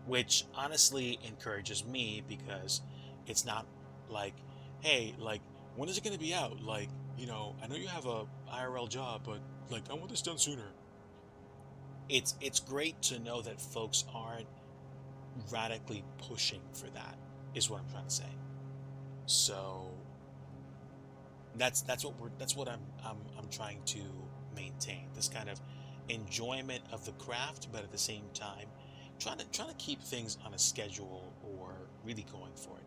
Which honestly encourages me, because it's not like, hey, like, when is it going to be out? Like, I know you have a IRL job, but like, I want this done sooner. It's great to know that folks aren't radically pushing for that, is what I'm trying to say. So that's what I'm trying to maintain, this kind of enjoyment of the craft, but at the same time trying to keep things on a schedule, or really going for it.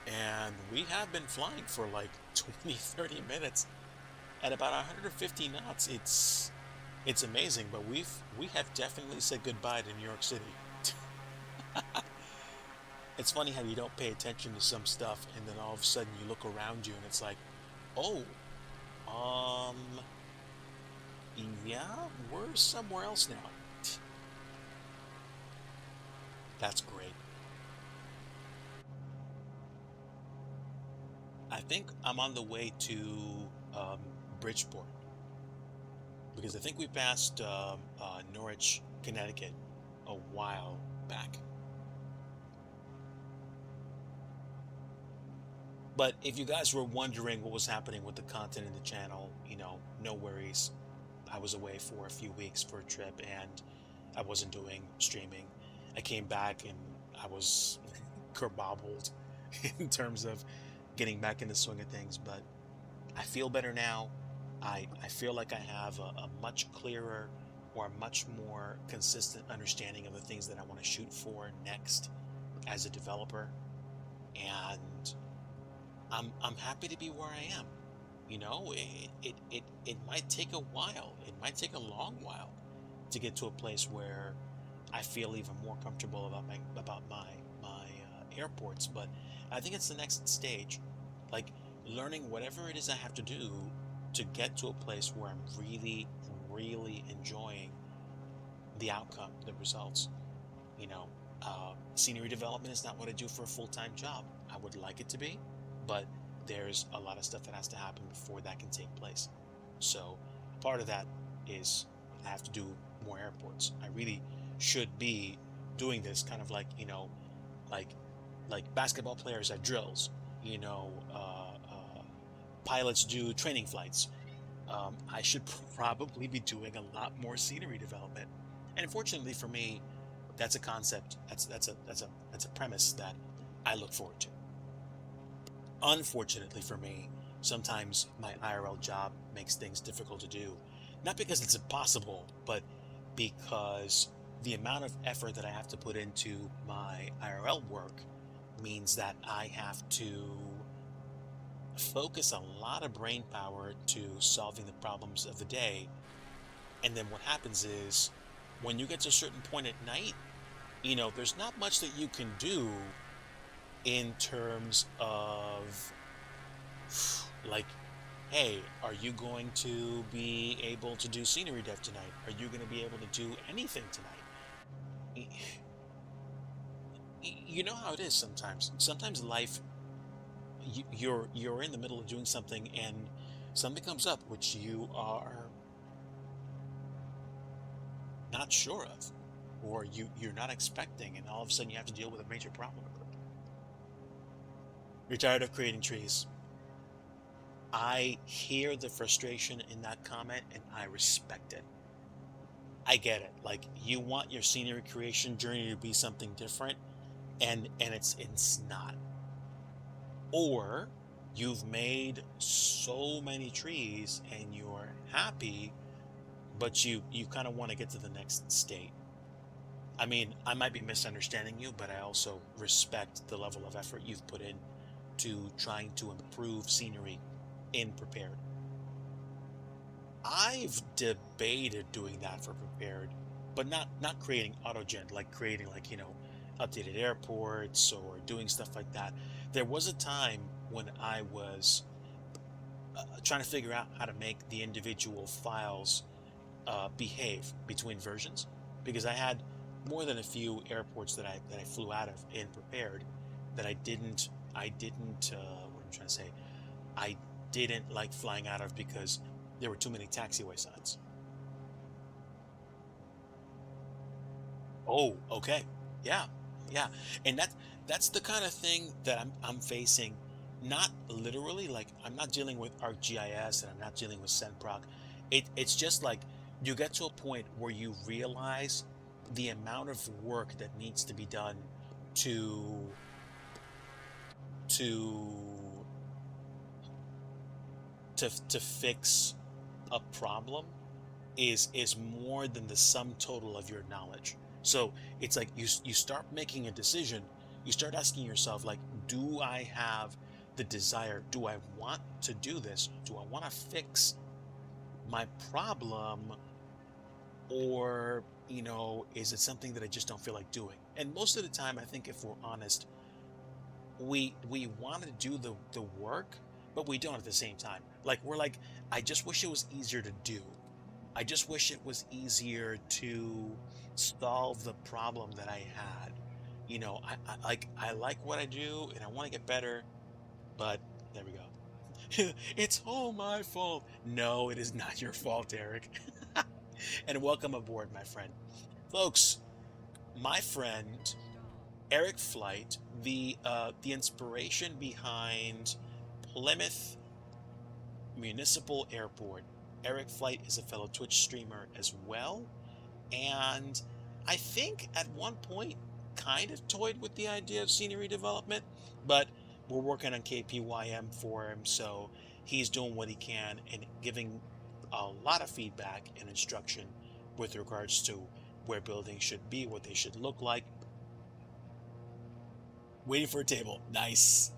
And we have been flying for like 20-30 minutes at about 150 knots. It's amazing, but we have definitely said goodbye to New York City. It's funny how you don't pay attention to some stuff, and then all of a sudden you look around you and it's like, oh, um, yeah, we're somewhere else now. That's great. I think I'm on the way to um, Bridgeport, because I think we passed Norwich, Connecticut a while back. But if you guys were wondering what was happening with the content in the channel, no worries. I was away for a few weeks for a trip, and I wasn't doing streaming. I came back and I was kerbobbled in terms of getting back in the swing of things, but I feel better now. I feel like I have a much clearer, or a much more consistent understanding of the things that I want to shoot for next as a developer. And I'm happy to be where I am. It might take a while. It might take a long while to get to a place where I feel even more comfortable about my airports, but I think it's the next stage. Like learning whatever it is I have to do to get to a place where I'm really, really enjoying the outcome, the results. You know, scenery development is not what I do for a full-time job. I would like it to be, but there's a lot of stuff that has to happen before that can take place. So part of that is I have to do more airports. I really should be doing this kind of like, like basketball players at drills, pilots do training flights. I should probably be doing a lot more scenery development. And unfortunately for me, that's a concept. That's a premise that I look forward to. Unfortunately for me, sometimes my IRL job makes things difficult to do. Not because it's impossible, but because the amount of effort that I have to put into my IRL work means that I have to focus a lot of brain power to solving the problems of the day. And then what happens is when you get to a certain point at night, there's not much that you can do in terms of like, hey, are you going to be able to do scenery dev tonight? Are you going to be able to do anything tonight? You know how it is sometimes. Sometimes life, you're in the middle of doing something and something comes up which you are not sure of, or you're not expecting, and all of a sudden you have to deal with a major problem. You're tired of creating trees. I hear the frustration in that comment and I respect it. I get it. Like, you want your scenery creation journey to be something different, and it's not. Or you've made so many trees and you're happy, but you kind of want to get to the next state. I mean, I might be misunderstanding you, but I also respect the level of effort you've put in to trying to improve scenery in Prepared. I've debated doing that for Prepared, but not creating autogen, like creating updated airports or doing stuff like that. There was a time when I was trying to figure out how to make the individual files behave between versions, because I had more than a few airports that I flew out of in Prepared that I didn't what I'm trying to say, I didn't like flying out of because there were too many taxiway signs. Oh, okay. Yeah. Yeah. And that's the kind of thing that I'm facing. Not literally, like I'm not dealing with ArcGIS and I'm not dealing with SendProc. It's just like you get to a point where you realize the amount of work that needs to be done to to to fix a problem is more than the sum total of your knowledge. So it's like you start making a decision, you start asking yourself, like, do I have the desire? Do I want to do this? Do I want to fix my problem? Or, is it something that I just don't feel like doing? And most of the time, I think if we're honest, we want to do the work, but we don't at the same time. Like, we're like, I just wish it was easier to do. I just wish it was easier to solve the problem that I had. I like what I do and I want to get better, but there we go. It's all my fault. No, it is not your fault, Eric. And welcome aboard, my friend. Folks, my friend Eric Flight, the inspiration behind Plymouth Municipal Airport. Eric Flight is a fellow Twitch streamer as well, and I think at one point kind of toyed with the idea of scenery development, but we're working on KPYM for him, so he's doing what he can and giving a lot of feedback and instruction with regards to where buildings should be, what they should look like. Waiting for a table. Nice.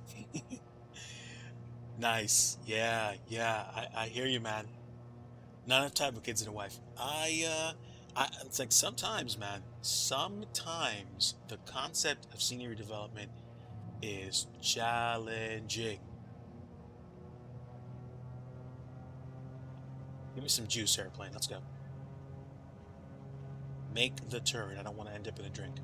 Nice. Yeah, yeah. I hear you, man. Not enough time with kids and a wife. It's like sometimes, man, sometimes the concept of scenery development is challenging. Give me some juice, airplane. Let's go. Make the turn. I don't want to end up in a drink.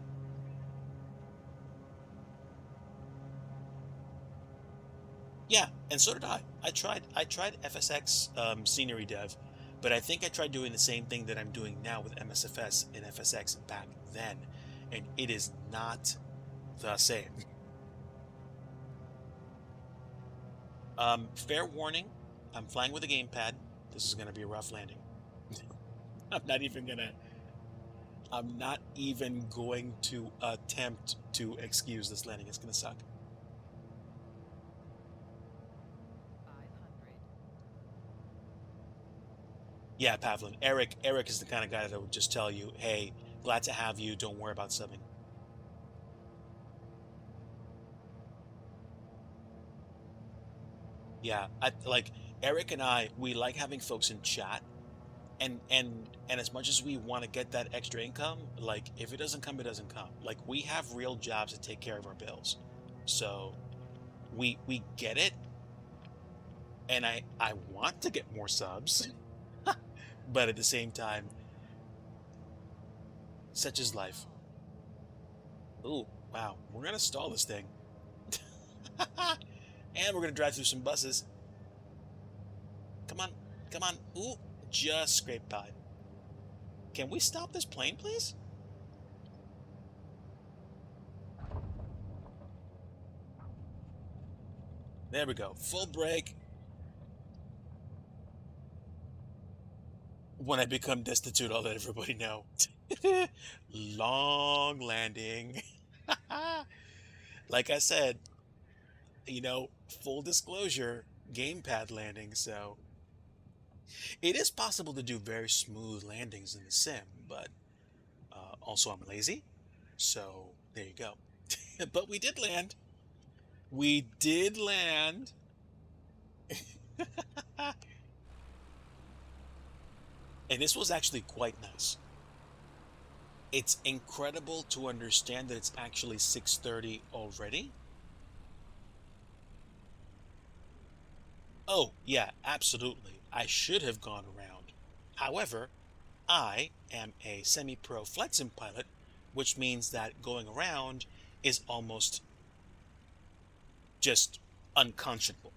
Yeah, and so did I. I tried FSX scenery dev, but I think I tried doing the same thing that I'm doing now with MSFS and FSX back then, and it is not the same. Fair warning, I'm flying with a gamepad. This is gonna be a rough landing. I'm not even gonna I'm not even going to attempt to excuse this landing. It's gonna suck. 500. Yeah, Pavlin. Eric is the kind of guy that would just tell you, "Hey, glad to have you. Don't worry about subbing." Yeah, I like Eric and I. We like having folks in chat, and as much as we want to get that extra income, like if it doesn't come, it doesn't come. Like we have real jobs to take care of our bills, so we get it. And I want to get more subs, but at the same time, such is life. Ooh, wow, we're gonna stall this thing. And we're gonna drive through some buses. Come on, come on. Ooh, just scraped by. Can we stop this plane, please? There we go. Full brake. When I become destitute, I'll let everybody know. Long landing. Like I said, full disclosure, gamepad landing, so it is possible to do very smooth landings in the sim, but also I'm lazy, so there you go. But we did land. We did land. And this was actually quite nice. It's incredible to understand that it's actually 6:30 already. Oh, yeah, absolutely. I should have gone around. However, I am a semi-pro flight sim pilot, which means that going around is almost just unconscionable.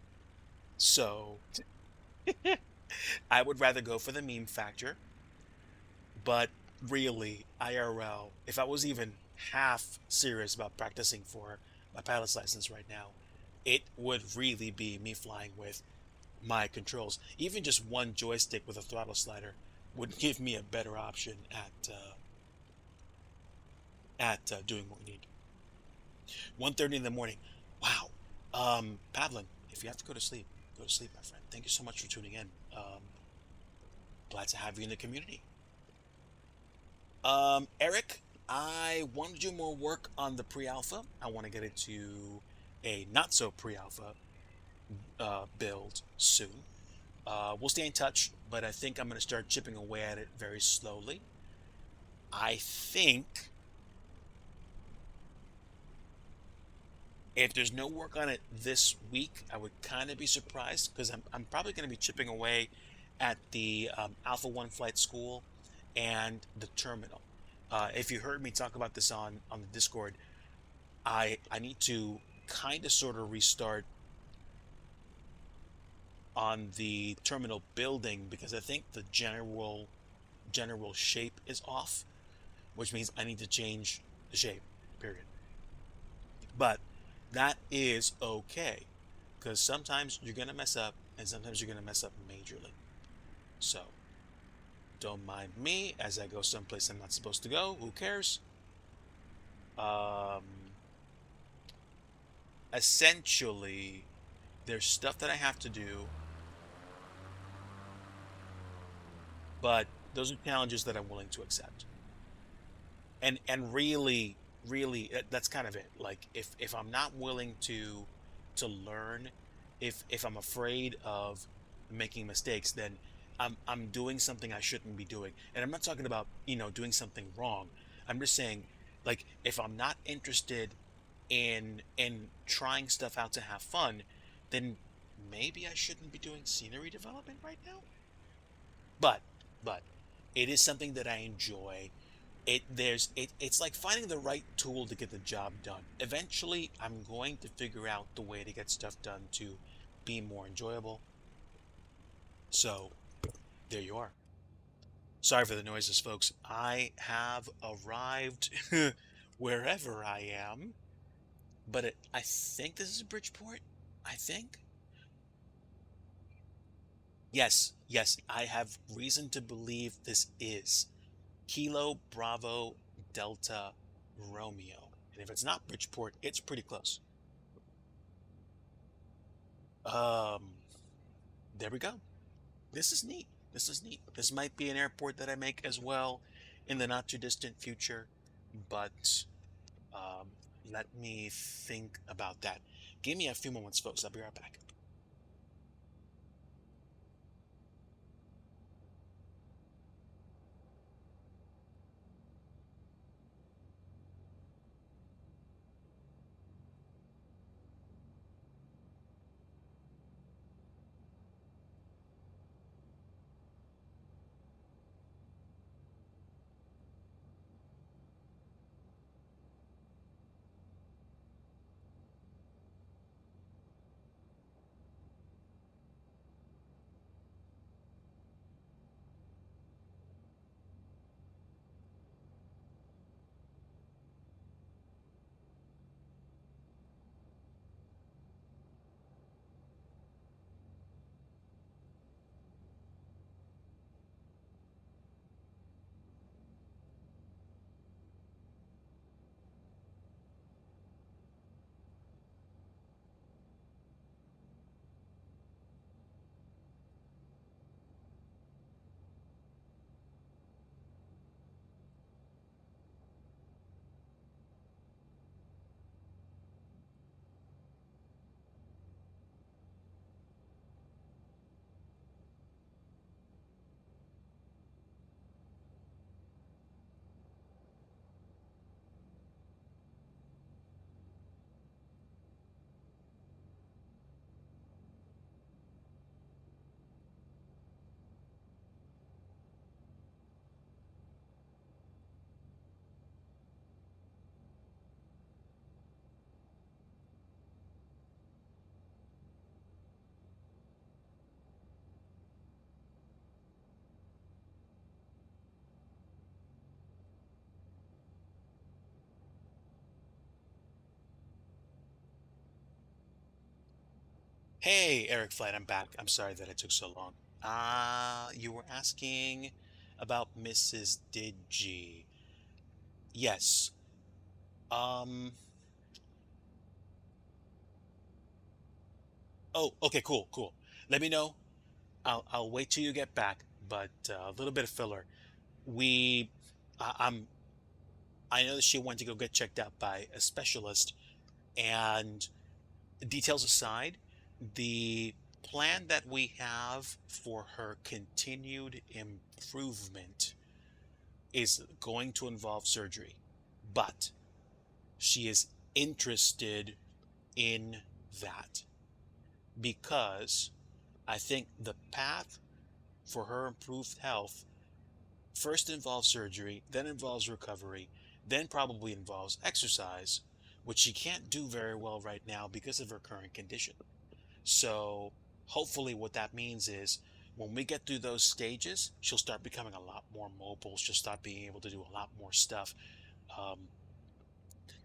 So I would rather go for the meme factor, but really, IRL, if I was even half serious about practicing for my pilot's license right now, it would really be me flying with my controls. Even just one joystick with a throttle slider would give me a better option at doing what we need. 1:30 in the morning. Wow. Pavlin, if you have to go to sleep, my friend. Thank you so much for tuning in. Glad to have you in the community. Eric, I want to do more work on the pre-alpha. I want to get it to a not so pre-alpha build soon. We'll stay in touch, but I think I'm going to start chipping away at it very slowly. I think if there's no work on it this week, I would kind of be surprised because I'm probably going to be chipping away at the Alpha 1 flight school and the terminal. If you heard me talk about this on the Discord, I need to kind of sort of restart on the terminal building because I think the general shape is off, which means I need to change the shape, period. But that is okay because sometimes you're going to mess up and sometimes you're going to mess up majorly. So don't mind me as I go someplace I'm not supposed to go. Who cares? Um, Essentially, there's stuff that I have to do, but those are challenges that I'm willing to accept. And really, that's kind of it. Like if I'm not willing to learn, if I'm afraid of making mistakes, then I'm doing something I shouldn't be doing. And I'm not talking about doing something wrong. I'm just saying, like, if I'm not interested in trying stuff out to have fun, then maybe I shouldn't be doing scenery development right now. But but it is something that I enjoy. It's like finding the right tool to get the job done. Eventually, I'm going to figure out the way to get stuff done to be more enjoyable. So, there you are. Sorry for the noises, folks. I have arrived wherever I am, but I think this is Bridgeport. I think. Yes, yes, I have reason to believe this is Kilo Bravo Delta Romeo. And if it's not Bridgeport, it's pretty close. Um, there we go. This is neat. This is neat. This might be an airport that I make as well in the not too distant future, but um, let me think about that. Give me a few moments, folks. I'll be right back. Hey, Eric Flight, I'm back. I'm sorry that it took so long. You were asking about Mrs. Digi. Yes. Um, oh, okay, cool, cool. Let me know. I'll wait till you get back, but a little bit of filler. We, I, I'm, I know that she went to go get checked out by a specialist, and details aside, the plan that we have for her continued improvement is going to involve surgery, but she is interested in that because I think the path for her improved health first involves surgery, then involves recovery, then probably involves exercise, which she can't do very well right now because of her current condition. So hopefully what that means is when we get through those stages, she'll start becoming a lot more mobile. She'll start being able to do a lot more stuff. Um,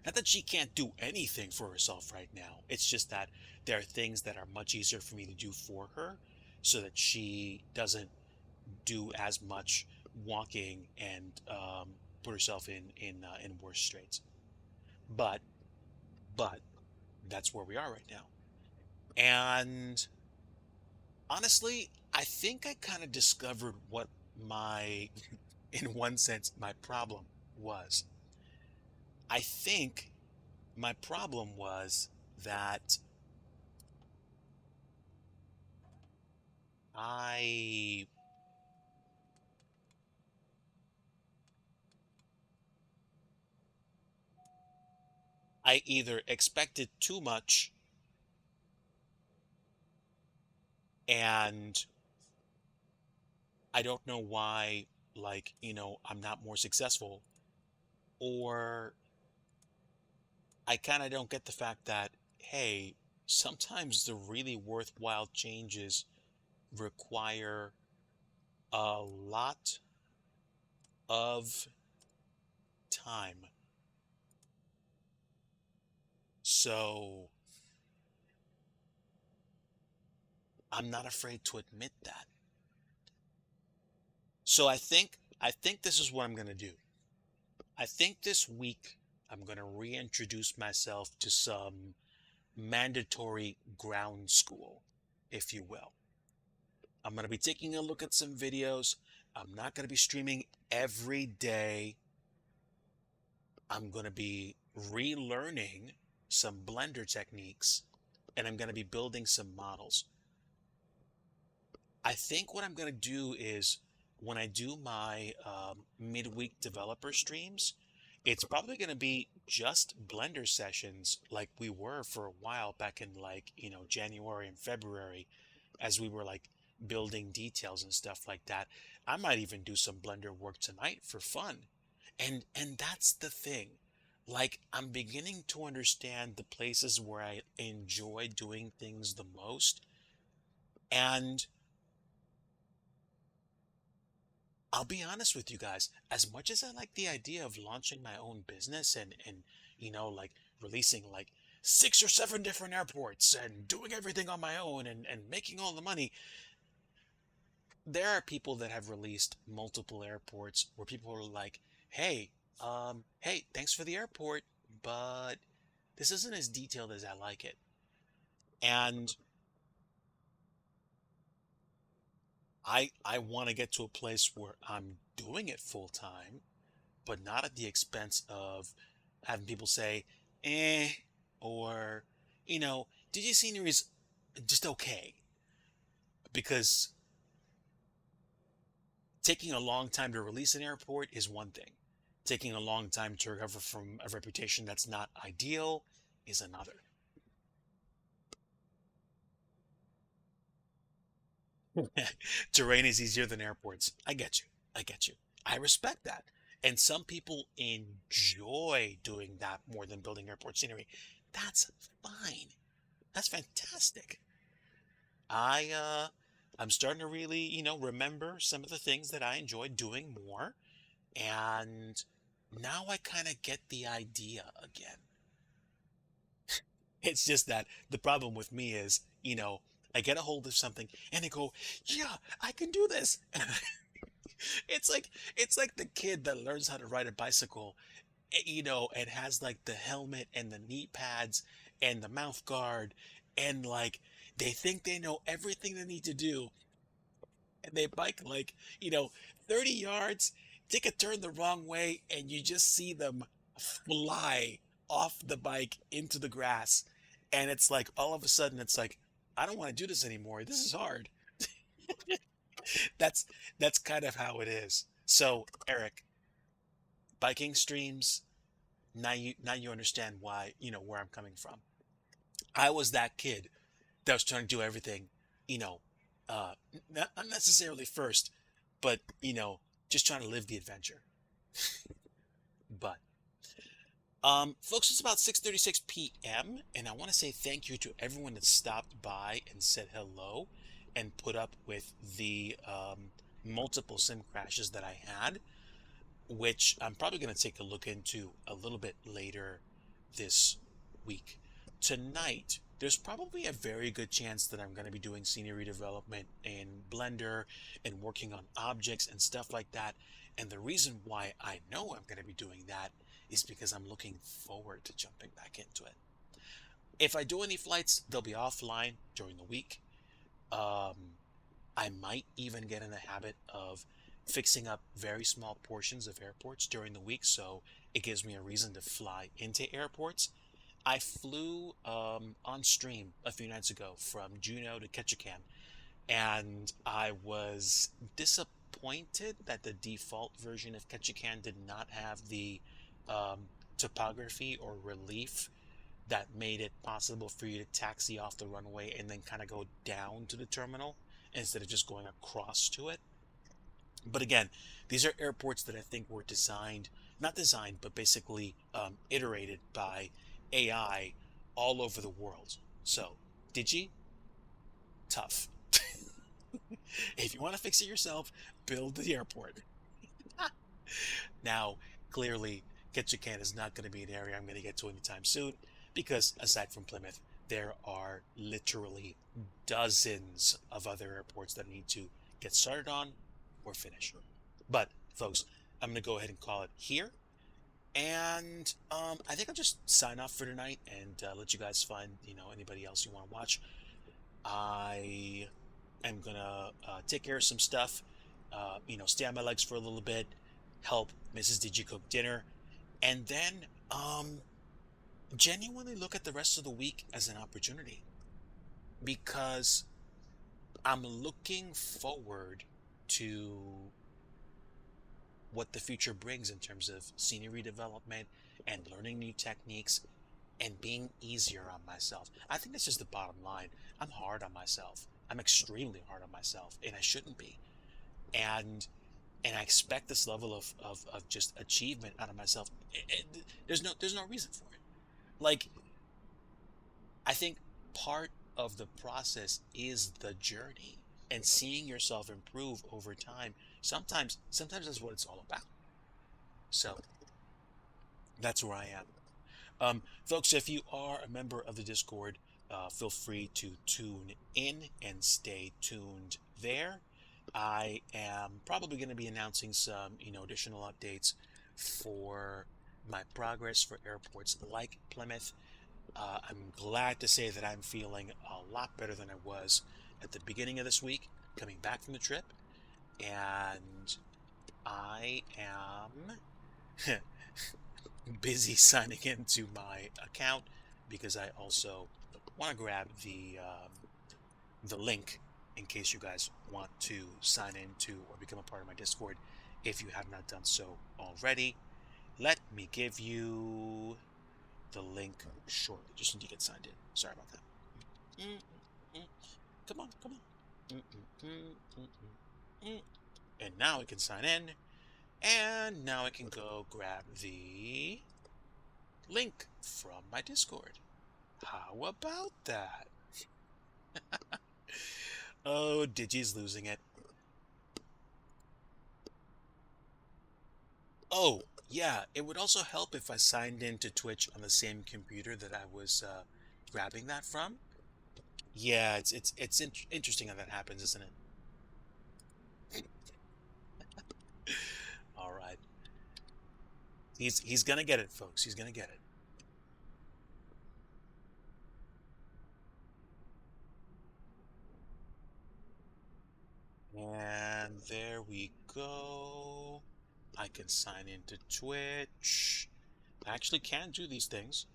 Not that she can't do anything for herself right now. It's just that there are things that are much easier for me to do for her so that she doesn't do as much walking and put herself in worse straits. But but that's where we are right now. And honestly, I think I kind of discovered what my, in one sense, my problem was. I think my problem was that I I either expected too much and I don't know why, like, I'm not more successful, or I kind of don't get the fact that, hey, sometimes the really worthwhile changes require a lot of time. So I'm not afraid to admit that. So I think this is what I'm going to do. I think this week I'm going to reintroduce myself to some mandatory ground school, if you will. I'm going to be taking a look at some videos. I'm not going to be streaming every day. I'm going to be relearning some Blender techniques, and I'm going to be building some models. I think what I'm going to do is when I do my midweek developer streams, it's probably going to be just Blender sessions like we were for a while back in like, January and February as we were like building details and stuff like that. I might even do some Blender work tonight for fun. And that's the thing. Like I'm beginning to understand the places where I enjoy doing things the most. And I'll be honest with you guys, as much as I like the idea of launching my own business and like releasing like 6 or 7 different airports and doing everything on my own and making all the money, there are people that have released multiple airports where people are like, hey, hey, thanks for the airport, but this isn't as detailed as I like it. And I want to get to a place where I'm doing it full time, but not at the expense of having people say, eh, or, DG scenery is just okay. Because taking a long time to release an airport is one thing. Taking a long time to recover from a reputation that's not ideal is another. Terrain is easier than airports. I get you. I get you. I respect that. And some people enjoy doing that more than building airport scenery. That's fine. That's fantastic. I'm starting to really, remember some of the things that I enjoyed doing more. And now I kind of get the idea again. It's just that the problem with me is, I get a hold of something and I go, yeah, I can do this. It's like the kid that learns how to ride a bicycle, and has like the helmet and the knee pads and the mouth guard, and like they think they know everything they need to do, and they bike like, 30 yards, take a turn the wrong way, and you just see them fly off the bike into the grass. And it's like all of a sudden it's like, I don't want to do this anymore. This is hard. That's that's kind of how it is. So, Eric, biking streams, now you understand why, where I'm coming from. I was that kid that was trying to do everything, you know, not necessarily first, but just trying to live the adventure. But folks, it's about 6:36 p.m. and I want to say thank you to everyone that stopped by and said hello and put up with the multiple sim crashes that I had, which I'm probably going to take a look into a little bit later this week. Tonight, there's probably a very good chance that I'm going to be doing scenery development in Blender and working on objects and stuff like that. And the reason why I know I'm going to be doing that is because I'm looking forward to jumping back into it. If I do any flights, they'll be offline during the week. Um, I might even get in the habit of fixing up very small portions of airports during the week so it gives me a reason to fly into airports. I flew on stream a few nights ago from Juneau to Ketchikan, and I was disappointed that the default version of Ketchikan did not have the topography or relief that made it possible for you to taxi off the runway and then kind of go down to the terminal instead of just going across to it. But again, these are airports that I think were designed, not designed, but basically iterated by AI all over the world. So, Digi, tough. If you want to fix it yourself, build the airport. Now, clearly, Ketchikan is not going to be an area I'm going to get to anytime soon because aside from Plymouth, there are literally dozens of other airports that I need to get started on or finish. But, folks, I'm going to go ahead and call it here. And I think I'll just sign off for tonight and let you guys find, anybody else you want to watch. I am gonna take care of some stuff, stay on my legs for a little bit, help Mrs. Digi cook dinner, and then genuinely look at the rest of the week as an opportunity because I'm looking forward to what the future brings in terms of scenery development and learning new techniques and being easier on myself. I think that's just the bottom line. I'm hard on myself. I'm extremely hard on myself, and I shouldn't be. And I expect this level of just achievement out of myself. There's no reason for it. Like, I think part of the process is the journey and seeing yourself improve over time. Sometimes that's what it's all about. So that's where I am. Folks, if you are a member of the Discord, feel free to tune in and stay tuned there. I am probably going to be announcing some, additional updates for my progress for airports like Plymouth. I'm glad to say that I'm feeling a lot better than I was at the beginning of this week, coming back from the trip, and I am busy signing into my account because I also want to grab the link in case you guys want to sign into or become a part of my Discord if you have not done so already. Let me give you the link shortly. Just need to get signed in. Sorry about that. Come on, come on. And now I can sign in. And now I can go grab the link from my Discord. How about that? Oh, Digi's losing it. Oh, yeah, it would also help if I signed into Twitch on the same computer that I was grabbing that from. Yeah, it's interesting how that happens, isn't it? All right. He's gonna get it, folks. He's gonna get it. And there we go. I can sign into Twitch. I actually can do these things.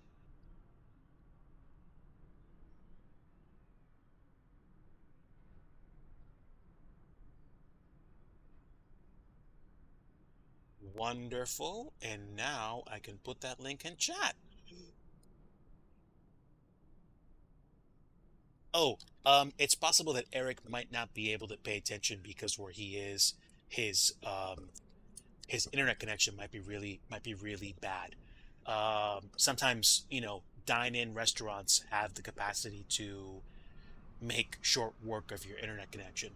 Wonderful. And now I can put that link in chat. Oh, it's possible that Eric might not be able to pay attention because where he is, his his internet connection might be really bad. Sometimes, dine-in restaurants have the capacity to make short work of your internet connection,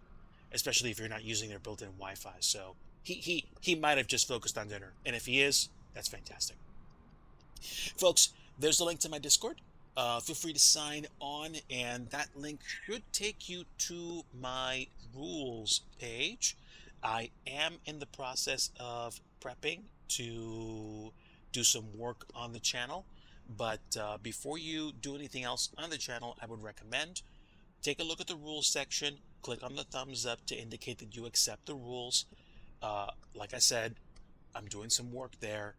especially if you're not using their built-in Wi-Fi. So he might have just focused on dinner, and if he is, that's fantastic. Folks, there's the link to my Discord. Feel free to sign on, and that link should take you to my rules page. I am in the process of prepping to do some work on the channel, but before you do anything else on the channel, I would recommend take a look at the rules section, click on the thumbs up to indicate that you accept the rules. Like I said, I'm doing some work there.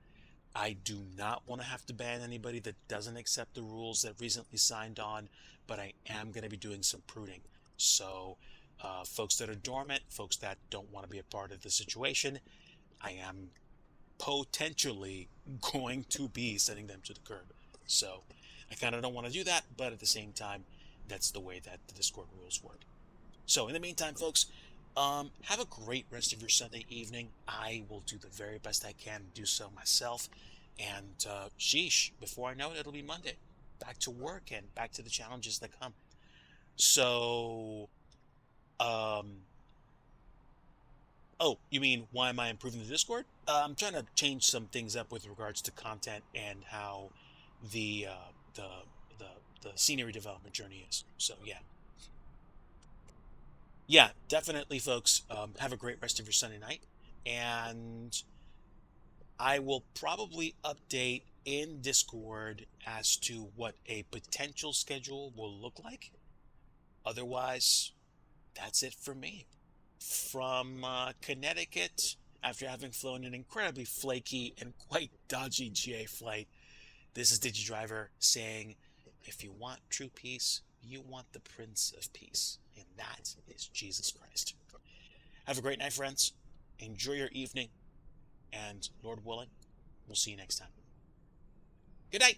I do not want to have to ban anybody that doesn't accept the rules that recently signed on, but I am going to be doing some pruning. So, folks that are dormant, folks that don't want to be a part of the situation, I am potentially going to be sending them to the curb. So, I kind of don't want to do that, but at the same time, that's the way that the Discord rules work. So in the meantime, folks, have a great rest of your Sunday evening. I will do the very best I can to do so myself. And sheesh, before I know it, it'll be Monday. Back to work and back to the challenges that come. So, um, oh, you mean why am I improving the Discord? I'm trying to change some things up with regards to content and how the uh, the the the scenery development journey is. So yeah, definitely, folks. Have a great rest of your Sunday night, and I will probably update in Discord as to what a potential schedule will look like. Otherwise, that's it for me. From Connecticut, after having flown an incredibly flaky and quite dodgy GA flight, this is DigiDriver saying, if you want true peace, you want the Prince of Peace, and that is Jesus Christ. Have a great night, friends. Enjoy your evening, and Lord willing, we'll see you next time. Good night.